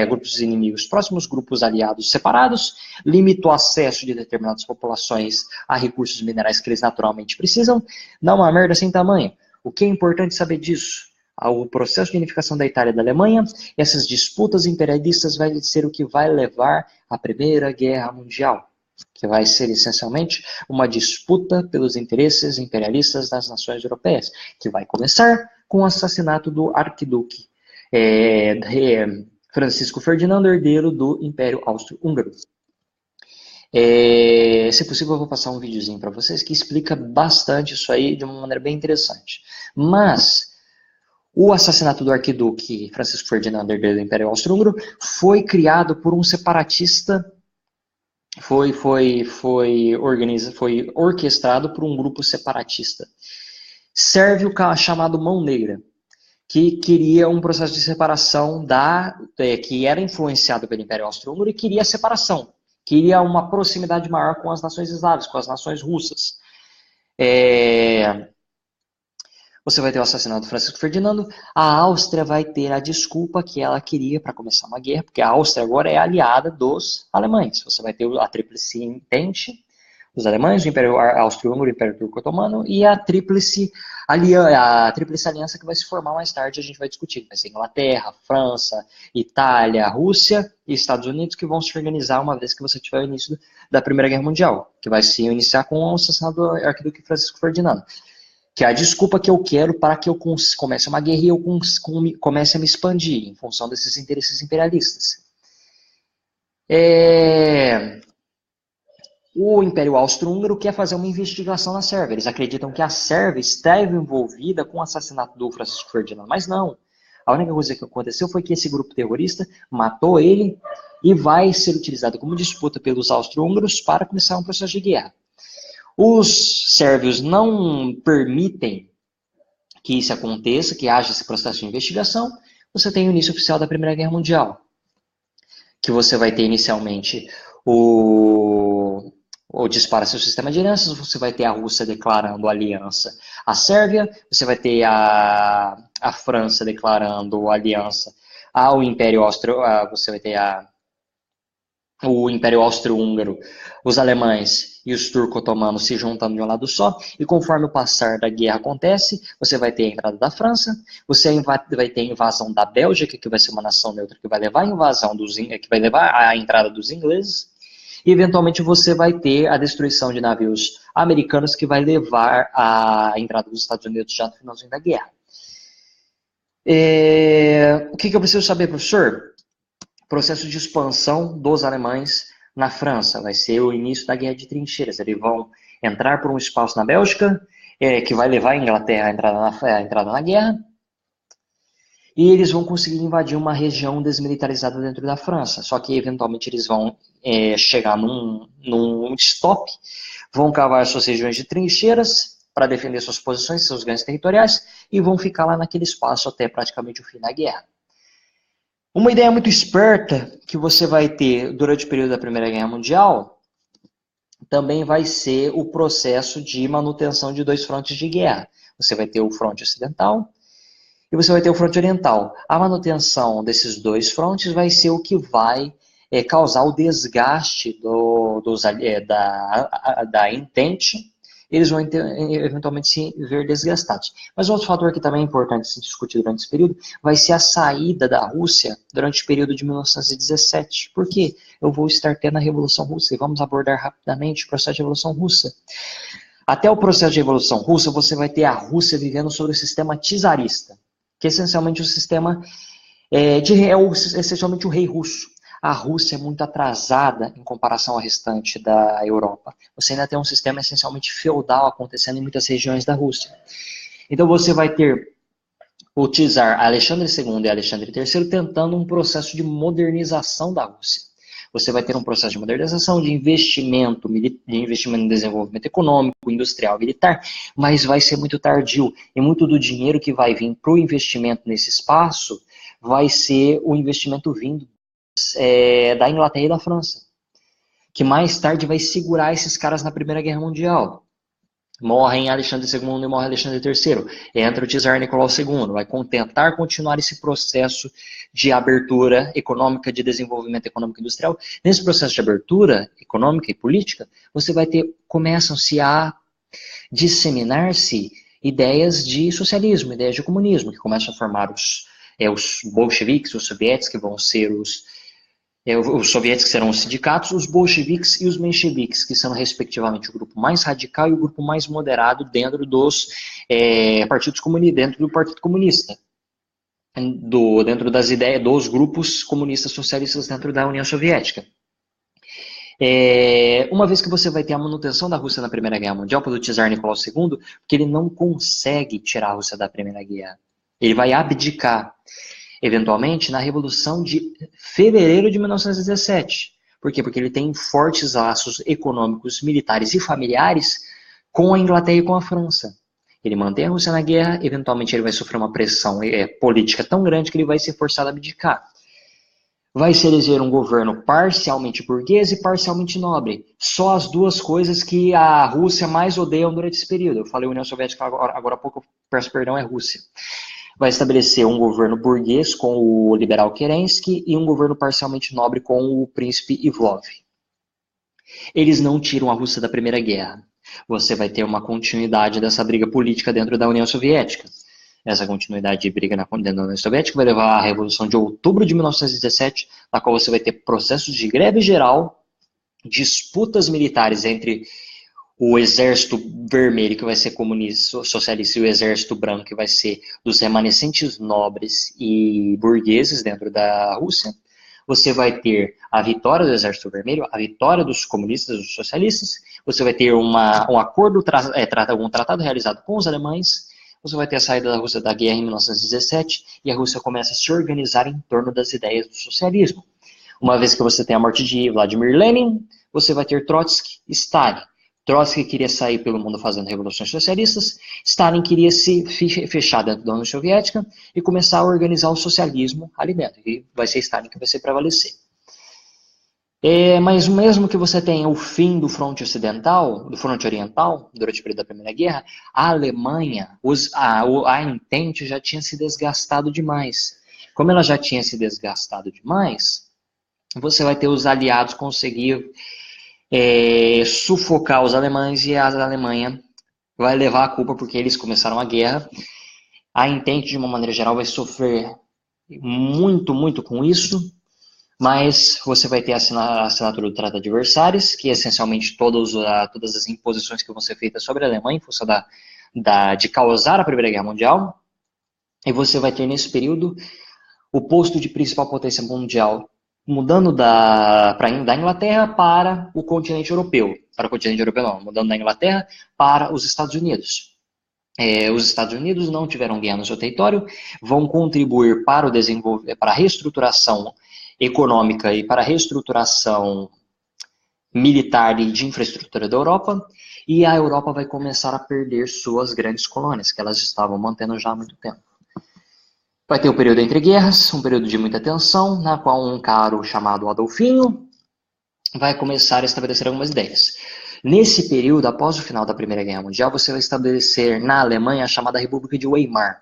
grupos inimigos próximos, grupos aliados separados, limita o acesso de determinadas populações a recursos minerais que eles naturalmente precisam, dá uma merda sem tamanho. O que é importante saber disso? O processo de unificação da Itália e da Alemanha, essas disputas imperialistas vai ser o que vai levar à Primeira Guerra Mundial, que vai ser essencialmente uma disputa pelos interesses imperialistas das nações europeias, que vai começar com o assassinato do arquiduque Francisco Ferdinando, herdeiro do Império Austro-Húngaro. Se possível, eu vou passar um videozinho para vocês que explica bastante isso aí de uma maneira bem interessante. Mas o assassinato do arquiduque Francisco Ferdinando, herdeiro do Império Austro-Húngaro, foi criado por um separatista, foi orquestrado por um grupo separatista sérvio chamado Mão Negra, que queria um processo de separação que era influenciado pelo Império Austro-Húngaro e queria a separação, queria uma proximidade maior com as nações eslavas, com as nações russas. Você vai ter o assassinato do Francisco Ferdinando, a Áustria vai ter a desculpa que ela queria para começar uma guerra, porque a Áustria agora é aliada dos alemães. Você vai ter a Tríplice Entente, os alemães, o Império Austro-Húngaro, o Império Turco-Otomano e a Tríplice Aliança que vai se formar mais tarde, a gente vai discutir. Vai ser Inglaterra, França, Itália, Rússia e Estados Unidos que vão se organizar uma vez que você tiver o início da Primeira Guerra Mundial, que vai se iniciar com o assassinato do arquiduque Francisco Ferdinando. Que é a desculpa que eu quero para que eu comece uma guerra e eu comece a me expandir em função desses interesses imperialistas. O Império Austro-Húngaro quer fazer uma investigação na Sérvia. Eles acreditam que a Sérvia esteve envolvida com o assassinato do Francisco Ferdinando, mas não. A única coisa que aconteceu foi que esse grupo terrorista matou ele e vai ser utilizado como disputa pelos austro-húngaros para começar um processo de guerra. Os sérvios não permitem que isso aconteça, que haja esse processo de investigação. Você tem o início oficial da Primeira Guerra Mundial, que você vai ter inicialmente o dispara seu sistema de alianças, você vai ter a Rússia declarando aliança à Sérvia, você vai ter a França declarando aliança ao Império Austro-Húngaro, você vai ter o Império Austro-Húngaro, os alemães e os turco-otomanos se juntando de um lado só, e conforme o passar da guerra acontece, você vai ter a entrada da França, você vai ter a invasão da Bélgica, que vai ser uma nação neutra que vai levar a entrada dos ingleses, e eventualmente você vai ter a destruição de navios americanos que vai levar a entrada dos Estados Unidos já no finalzinho da guerra. O que eu preciso saber, professor? Processo de expansão dos alemães na França. Vai ser o início da Guerra de Trincheiras. Eles vão entrar por um espaço na Bélgica, que vai levar a Inglaterra a entrada na guerra, e eles vão conseguir invadir uma região desmilitarizada dentro da França. Só que, eventualmente, eles vão chegar num stop, vão cavar suas regiões de trincheiras para defender suas posições, seus ganhos territoriais, e vão ficar lá naquele espaço até praticamente o fim da guerra. Uma ideia muito esperta que você vai ter durante o período da Primeira Guerra Mundial também vai ser o processo de manutenção de dois frontes de guerra. Você vai ter o fronte ocidental E você vai ter o fronte oriental. A manutenção desses dois frontes vai ser o que vai causar o desgaste da Entente. Eles vão eventualmente se ver desgastados. Mas outro fator que também é importante se discutir durante esse período vai ser a saída da Rússia durante o período de 1917. Por quê? Eu vou estar tendo a Revolução Russa e vamos abordar rapidamente o processo de Revolução Russa. Até o processo de Revolução Russa, você vai ter a Rússia vivendo sobre o sistema czarista, que é essencialmente o sistema essencialmente o rei russo. A Rússia é muito atrasada em comparação ao restante da Europa. Você ainda tem um sistema essencialmente feudal acontecendo em muitas regiões da Rússia. Então você vai ter o czar Alexandre II e Alexandre III tentando um processo de modernização da Rússia. Você vai ter um processo de modernização, de investimento em desenvolvimento econômico, industrial, militar, mas vai ser muito tardio. E muito do dinheiro que vai vir para o investimento nesse espaço vai ser o investimento vindo da Inglaterra e da França, que mais tarde vai segurar esses caras na Primeira Guerra Mundial. Morrem Alexandre II e morre Alexandre III. Entra o czar Nicolau II, vai tentar continuar esse processo de abertura econômica, de desenvolvimento econômico e industrial. Nesse processo de abertura econômica e política, você vai ter, começam-se a disseminar-se ideias de socialismo, ideias de comunismo, que começam a formar os bolcheviques, os soviéticos, que vão ser os soviéticos serão os sindicatos, os bolcheviques e os mencheviques, que são respectivamente o grupo mais radical e o grupo mais moderado dentro dos partidos comunistas, dentro do Partido Comunista, dentro das ideias dos grupos comunistas socialistas dentro da União Soviética. Uma vez que você vai ter a manutenção da Rússia na Primeira Guerra Mundial pelo czar Nicolau II, porque ele não consegue tirar a Rússia da Primeira Guerra. Ele vai abdicar, eventualmente, na Revolução de fevereiro de 1917. Por quê? Porque ele tem fortes laços econômicos, militares e familiares com a Inglaterra e com a França. Ele mantém a Rússia na guerra, eventualmente ele vai sofrer uma pressão política tão grande que ele vai ser forçado a abdicar. Vai se eleger um governo parcialmente burguês e parcialmente nobre. Só as duas coisas que a Rússia mais odeia durante esse período. Eu falei União Soviética agora há pouco, peço perdão, é Rússia. Vai estabelecer um governo burguês com o liberal Kerensky e um governo parcialmente nobre com o príncipe Ivlov. Eles não tiram a Rússia da Primeira Guerra. Você vai ter uma continuidade dessa briga política dentro da União Soviética. Essa continuidade de briga dentro da União Soviética vai levar à Revolução de Outubro de 1917, na qual você vai ter processos de greve geral, disputas militares entre o Exército Vermelho, que vai ser comunista, socialista, e o Exército Branco, que vai ser dos remanescentes nobres e burgueses dentro da Rússia. Você vai ter a vitória do Exército Vermelho, a vitória dos comunistas, dos socialistas. Você vai ter um tratado realizado com os alemães. Você vai ter a saída da Rússia da guerra em 1917 e a Rússia começa a se organizar em torno das ideias do socialismo. Uma vez que você tem a morte de Vladimir Lenin, você vai ter Trotsky e Stalin. Trotsky queria sair pelo mundo fazendo revoluções socialistas, Stalin queria se fechar dentro da União Soviética e começar a organizar o socialismo ali dentro. E vai ser Stalin que vai se prevalecer. Mas mesmo que você tenha o fim do fronte ocidental, do fronte oriental, durante o período da Primeira Guerra, a Alemanha, a Entente já tinha se desgastado demais. Como ela já tinha se desgastado demais, você vai ter os aliados conseguir sufocar os alemães e a Alemanha vai levar a culpa porque eles começaram a guerra. A Entente, de uma maneira geral, vai sofrer muito, muito com isso, mas você vai ter a assinatura do Tratado de Versalhes, que é essencialmente todas as imposições que vão ser feitas sobre a Alemanha em função de causar a Primeira Guerra Mundial. E você vai ter nesse período o posto de principal potência mundial mudando da Inglaterra para o continente europeu. Para o continente europeu não, mudando da Inglaterra para os Estados Unidos. Os Estados Unidos não tiveram guerra no seu território, vão contribuir para a reestruturação econômica e para a reestruturação militar e de infraestrutura da Europa, e a Europa vai começar a perder suas grandes colônias, que elas estavam mantendo já há muito tempo. Vai ter o período entre guerras, um período de muita tensão, na qual um cara chamado Adolfinho vai começar a estabelecer algumas ideias. Nesse período, após o final da Primeira Guerra Mundial, você vai estabelecer na Alemanha a chamada República de Weimar.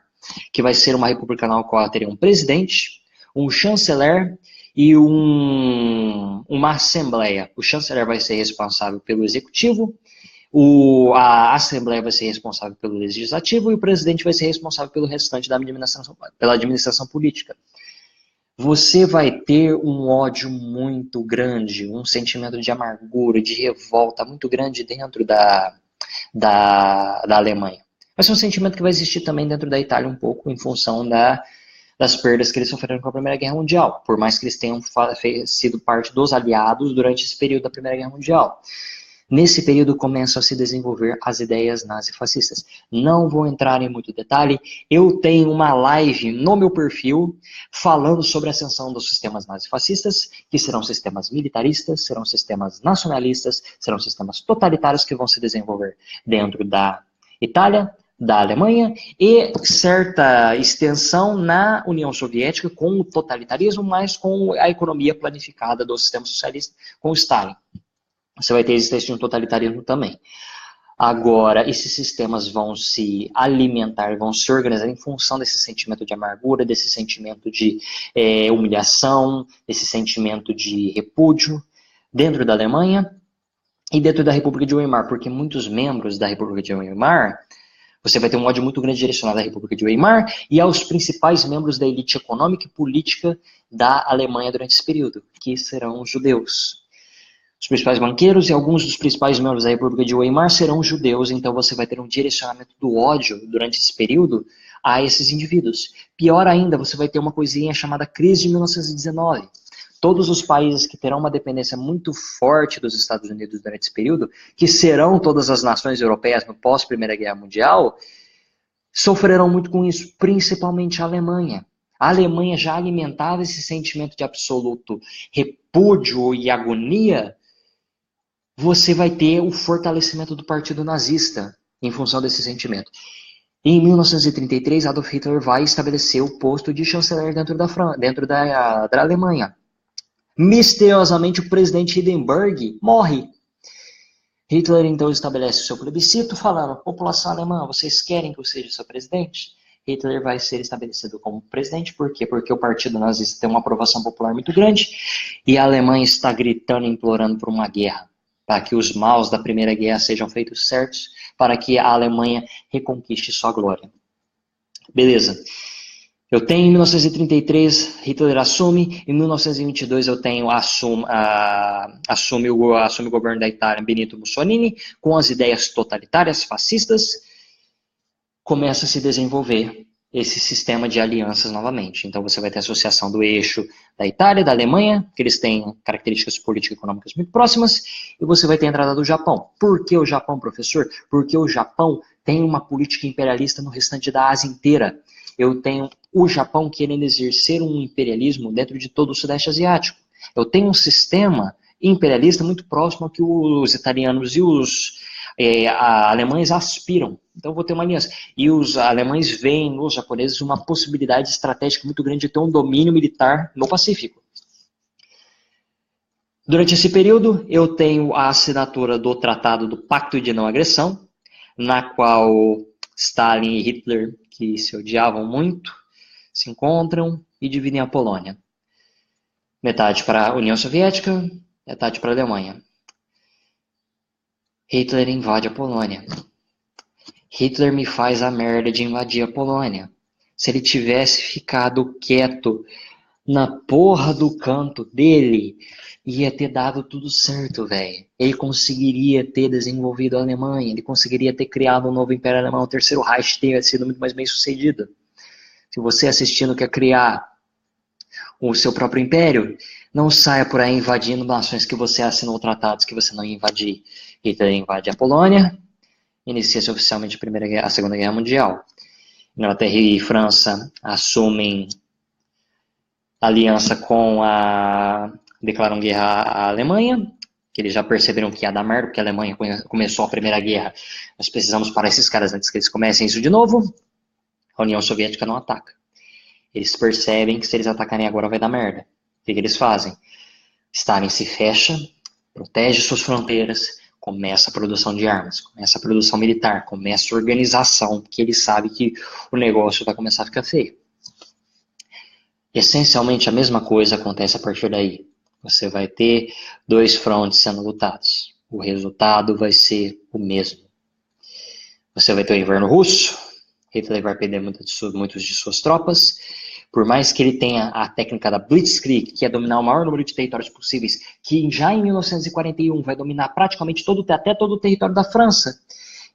que vai ser uma república na qual teria um presidente, um chanceler e uma assembleia. O chanceler vai ser responsável pelo executivo, a Assembleia vai ser responsável pelo Legislativo e o presidente vai ser responsável pelo restante pela administração política. Você vai ter um ódio muito grande, um sentimento de amargura, de revolta muito grande dentro da Alemanha. Vai ser um sentimento que vai existir também dentro da Itália um pouco, em função das perdas que eles sofreram com a Primeira Guerra Mundial, por mais que eles tenham sido parte dos aliados durante esse período da Primeira Guerra Mundial. Nesse período começam a se desenvolver as ideias nazifascistas. Não vou entrar em muito detalhe, eu tenho uma live no meu perfil falando sobre a ascensão dos sistemas nazifascistas, que serão sistemas militaristas, serão sistemas nacionalistas, serão sistemas totalitários que vão se desenvolver dentro da Itália, da Alemanha e certa extensão na União Soviética com o totalitarismo, mas com a economia planificada do sistema socialista com o Stalin. Você vai ter a existência de um totalitarismo também. Agora, esses sistemas vão se alimentar, vão se organizar em função desse sentimento de amargura, desse sentimento de humilhação, desse sentimento de repúdio dentro da Alemanha e dentro da República de Weimar, porque muitos membros da República de Weimar, você vai ter um ódio muito grande direcionado à República de Weimar e aos principais membros da elite econômica e política da Alemanha durante esse período, que serão os judeus. Os principais banqueiros e alguns dos principais membros da República de Weimar serão judeus, então você vai ter um direcionamento do ódio durante esse período a esses indivíduos. Pior ainda, você vai ter uma coisinha chamada crise de 1919. Todos os países que terão uma dependência muito forte dos Estados Unidos durante esse período, que serão todas as nações europeias no pós-Primeira Guerra Mundial, sofrerão muito com isso, principalmente a Alemanha. A Alemanha já alimentava esse sentimento de absoluto repúdio e agonia. Você vai ter o fortalecimento do Partido Nazista em função desse sentimento. Em 1933, Adolf Hitler vai estabelecer o posto de chanceler dentro da Alemanha. Misteriosamente, o presidente Hindenburg morre. Hitler, então, estabelece o seu plebiscito, falando: população alemã, vocês querem que eu seja seu presidente? Hitler vai ser estabelecido como presidente. Por quê? Porque o Partido Nazista tem uma aprovação popular muito grande e a Alemanha está gritando e implorando por uma guerra, para que os maus da Primeira Guerra sejam feitos certos, para que a Alemanha reconquiste sua glória. Beleza. Eu tenho em 1933, Hitler assume, em 1922 eu tenho assume o governo da Itália Benito Mussolini, com as ideias totalitárias, fascistas, começa a se desenvolver esse sistema de alianças novamente. Então você vai ter a associação do eixo da Itália, da Alemanha, que eles têm características político-econômicas muito próximas, e você vai ter a entrada do Japão. Por que o Japão, professor? Porque o Japão tem uma política imperialista no restante da Ásia inteira. Eu tenho o Japão querendo exercer um imperialismo dentro de todo o Sudeste Asiático. Eu tenho um sistema imperialista muito próximo ao que os italianos e os alemães aspiram. Então vou ter uma aliança. E os alemães veem nos japoneses uma possibilidade estratégica muito grande de ter um domínio militar no Pacífico. Durante esse período, eu tenho a assinatura do Tratado do Pacto de Não Agressão, na qual Stalin e Hitler, que se odiavam muito, se encontram e dividem a Polônia. Metade para a União Soviética, metade para a Alemanha. Hitler invade a Polônia. Hitler me faz a merda de invadir a Polônia. Se ele tivesse ficado quieto na porra do canto dele, ia ter dado tudo certo, velho. Ele conseguiria ter desenvolvido a Alemanha, ele conseguiria ter criado um novo Império Alemão, o Terceiro Reich teria sido muito mais bem sucedido. Se você assistindo quer criar o seu próprio império, não saia por aí invadindo nações que você assinou tratados que você não ia invadir. Hitler invade a Polônia, inicia-se oficialmente a Segunda Guerra Mundial. Inglaterra e França assumem aliança declaram guerra à Alemanha, que eles já perceberam que ia dar merda, porque a Alemanha começou a Primeira Guerra. Nós precisamos parar esses caras antes que eles comecem isso de novo. A União Soviética não ataca. Eles percebem que se eles atacarem agora vai dar merda. O que eles fazem? Stalin se fecha, protege suas fronteiras, Começa a produção de armas, começa a produção militar, começa a organização, porque ele sabe que o negócio vai começar a ficar feio. Essencialmente a mesma coisa acontece a partir daí. Você vai ter dois frontes sendo lutados. O resultado vai ser o mesmo. Você vai ter o inverno russo, Hitler vai perder muitas de suas tropas. Por mais que ele tenha a técnica da Blitzkrieg, que é dominar o maior número de territórios possíveis, que já em 1941 vai dominar praticamente até todo o território da França.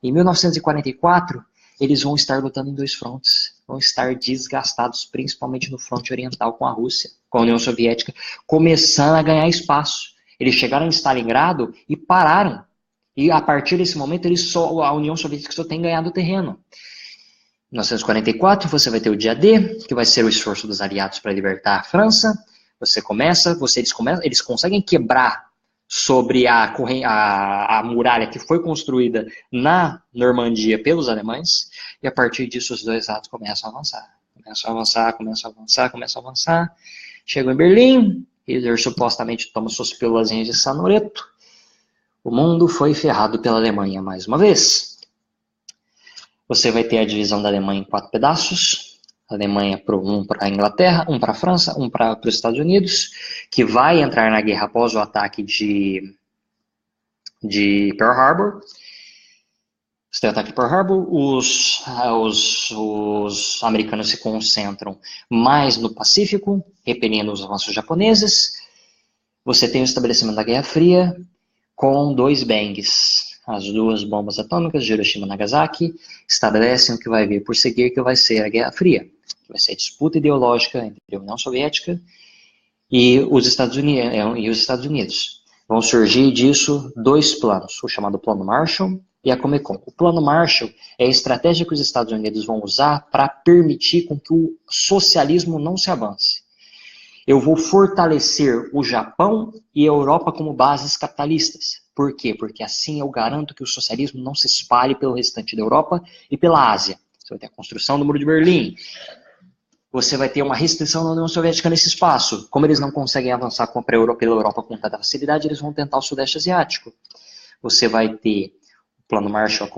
Em 1944, eles vão estar lutando em dois frontes. Vão estar desgastados, principalmente no fronte oriental com a Rússia, com a União Soviética, começando a ganhar espaço. Eles chegaram em Stalingrado e pararam. E a partir desse momento, a União Soviética só tem ganhado terreno. Em 1944, você vai ter o dia D, que vai ser o esforço dos aliados para libertar a França. Eles conseguem quebrar sobre a muralha que foi construída na Normandia pelos alemães, e a partir disso os dois lados começam a avançar. Chegam em Berlim, Hitler supostamente toma suas pílulazinhas de Sanoreto. O mundo foi ferrado pela Alemanha mais uma vez. Você vai ter a divisão da Alemanha em 4 pedaços. A Alemanha, um para a Inglaterra, um para a França, um para os Estados Unidos, que vai entrar na guerra após o ataque de Pearl Harbor. Você tem o ataque de Pearl Harbor, os americanos se concentram mais no Pacífico, repelindo os avanços japoneses. Você tem o estabelecimento da Guerra Fria, com 2 bangs. As 2 bombas atômicas de Hiroshima e Nagasaki estabelecem o que vai vir por seguir, que vai ser a Guerra Fria, que vai ser a disputa ideológica entre a União Soviética e os Estados Unidos. Vão surgir disso 2 planos, o chamado Plano Marshall e a Comecon. O Plano Marshall é a estratégia que os Estados Unidos vão usar para permitir com que o socialismo não se avance. Eu vou fortalecer o Japão e a Europa como bases capitalistas. Por quê? Porque assim eu garanto que o socialismo não se espalhe pelo restante da Europa e pela Ásia. Você vai ter a construção do Muro de Berlim. Você vai ter uma restrição da União Soviética nesse espaço. Como eles não conseguem avançar pela Europa com tanta facilidade, eles vão tentar o Sudeste Asiático. Você vai ter o Plano Marshall e a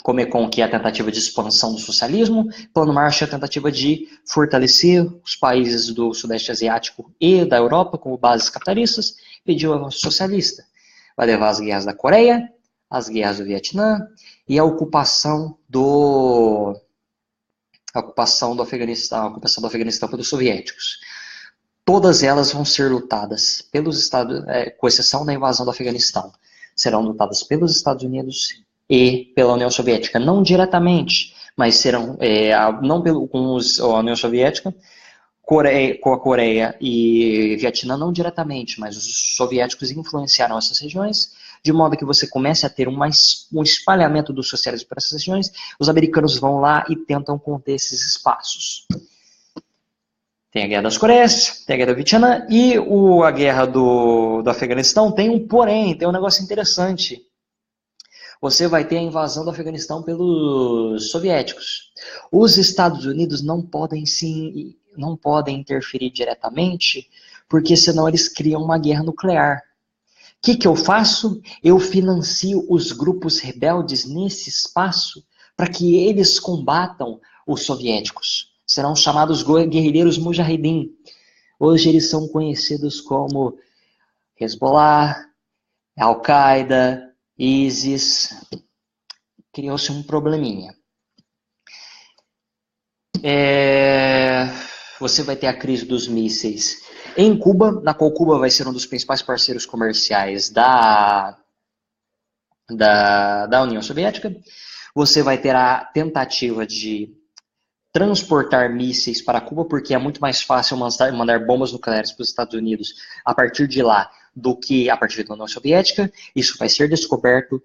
Comecon, que é a tentativa de expansão do socialismo. Plano Marshall é a tentativa de fortalecer os países do Sudeste Asiático e da Europa como bases capitalistas, pedir o avanço socialista. Vai levar às guerras da Coreia, às guerras do Vietnã e a ocupação do Afeganistão, pelos soviéticos. Todas elas vão ser lutadas pelos Estados, com exceção da invasão do Afeganistão, serão lutadas pelos Estados Unidos e pela União Soviética, não diretamente, mas serão, com a União Soviética, com a Coreia e Vietnã não diretamente, mas os soviéticos influenciaram essas regiões, de modo que você comece a ter um espalhamento do socialismo para essas regiões. Os americanos vão lá e tentam conter esses espaços. Tem a Guerra das Coreias, tem a Guerra do Vietnã e a Guerra do Afeganistão tem um negócio interessante. Você vai ter a invasão do Afeganistão pelos soviéticos. Os Estados Unidos não podem interferir diretamente, porque senão eles criam uma guerra nuclear. O que eu faço? Eu financio os grupos rebeldes nesse espaço para que eles combatam os soviéticos. Serão chamados guerrilheiros Mujahideen. Hoje eles são conhecidos como Hezbollah, Al-Qaeda, ISIS. Criou-se um probleminha. Você vai ter a crise dos mísseis em Cuba, na qual Cuba vai ser um dos principais parceiros comerciais da União Soviética. Você vai ter a tentativa de transportar mísseis para Cuba, porque é muito mais fácil mandar bombas nucleares para os Estados Unidos a partir de lá do que a partir da União Soviética. Isso vai ser descoberto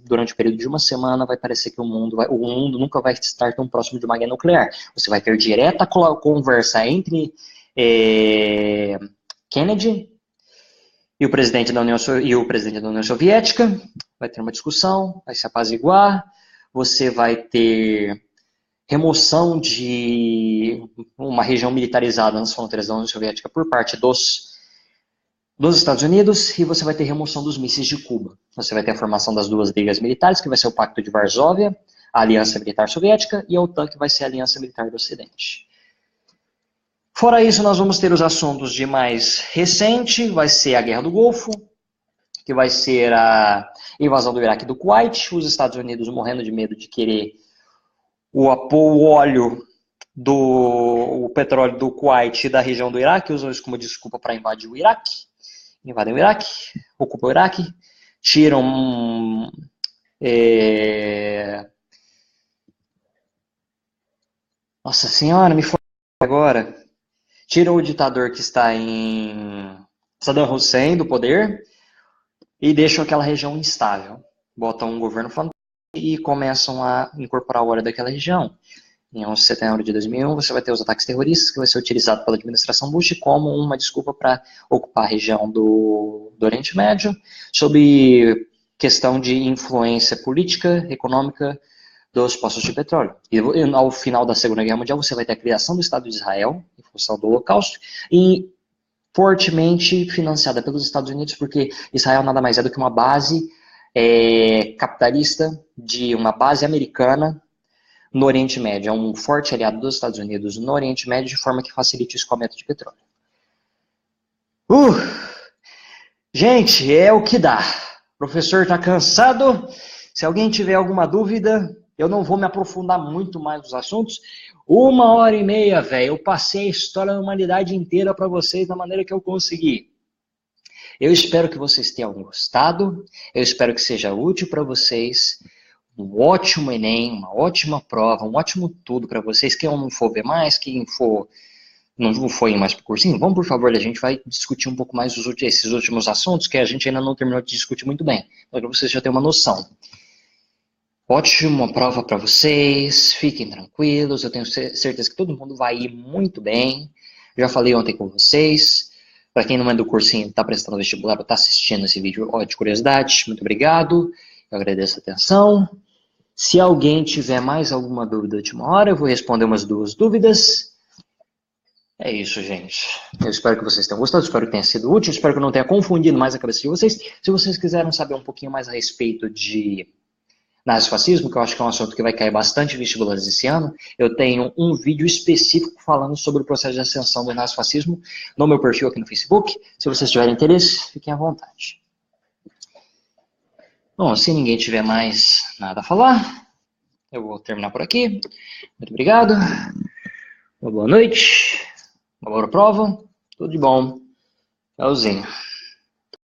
durante o período de uma semana. Vai parecer que o mundo nunca vai estar tão próximo de uma guerra nuclear. Você vai ter direta conversa entre Kennedy e o presidente da União Soviética. Vai ter uma discussão, vai se apaziguar. Você vai ter remoção de uma região militarizada nas fronteiras da União Soviética por parte dos dos Estados Unidos, e você vai ter remoção dos mísseis de Cuba. Você vai ter a formação das duas ligas militares, que vai ser o Pacto de Varsóvia, a Aliança Militar Soviética, e a OTAN, que vai ser a Aliança Militar do Ocidente. Fora isso, nós vamos ter os assuntos de mais recente, vai ser a Guerra do Golfo, que vai ser a invasão do Iraque e do Kuwait, os Estados Unidos morrendo de medo de querer o óleo o petróleo do Kuwait e da região do Iraque, usam isso como desculpa para invadir o Iraque. Invadem o Iraque, ocupam o Iraque, tiram Nossa Senhora, me foi agora. Tiram o ditador que está em Saddam Hussein do poder e deixam aquela região instável. Botam um governo fantasma e começam a incorporar o óleo daquela região. Em 11 de setembro de 2001, você vai ter os ataques terroristas, que vai ser utilizado pela administração Bush como uma desculpa para ocupar a região do Oriente Médio, sob questão de influência política, econômica dos postos de petróleo. E ao final da Segunda Guerra Mundial, você vai ter a criação do Estado de Israel, em função do Holocausto, e fortemente financiada pelos Estados Unidos, porque Israel nada mais é do que uma base capitalista, de uma base americana, no Oriente Médio. É um forte aliado dos Estados Unidos no Oriente Médio, de forma que facilite o escoamento de petróleo. Gente, é o que dá. O professor está cansado. Se alguém tiver alguma dúvida, eu não vou me aprofundar muito mais nos assuntos. 1h30, velho. Eu passei a história da humanidade inteira para vocês da maneira que eu consegui. Eu espero que vocês tenham gostado. Eu espero que seja útil para vocês. Um ótimo Enem, uma ótima prova, um ótimo tudo para vocês. Quem não for ver mais, quem não for ir mais para o cursinho, vamos, por favor, a gente vai discutir um pouco mais esses últimos assuntos que a gente ainda não terminou de discutir muito bem, para vocês já terem uma noção. Ótima prova para vocês, fiquem tranquilos, eu tenho certeza que todo mundo vai ir muito bem. Já falei ontem com vocês. Para quem não é do cursinho, está prestando vestibular ou está assistindo esse vídeo, de curiosidade, muito obrigado. Eu agradeço a atenção. Se alguém tiver mais alguma dúvida de última hora, eu vou responder umas 2 dúvidas. É isso, gente. Eu espero que vocês tenham gostado, espero que tenha sido útil, espero que eu não tenha confundido mais a cabeça de vocês. Se vocês quiserem saber um pouquinho mais a respeito de nazifascismo, que eu acho que é um assunto que vai cair bastante em vestibulares esse ano, eu tenho um vídeo específico falando sobre o processo de ascensão do nazifascismo no meu perfil aqui no Facebook. Se vocês tiverem interesse, fiquem à vontade. Bom, se ninguém tiver mais nada a falar, eu vou terminar por aqui. Muito obrigado. Uma boa noite. Uma boa prova. Tudo de bom. Tchauzinho.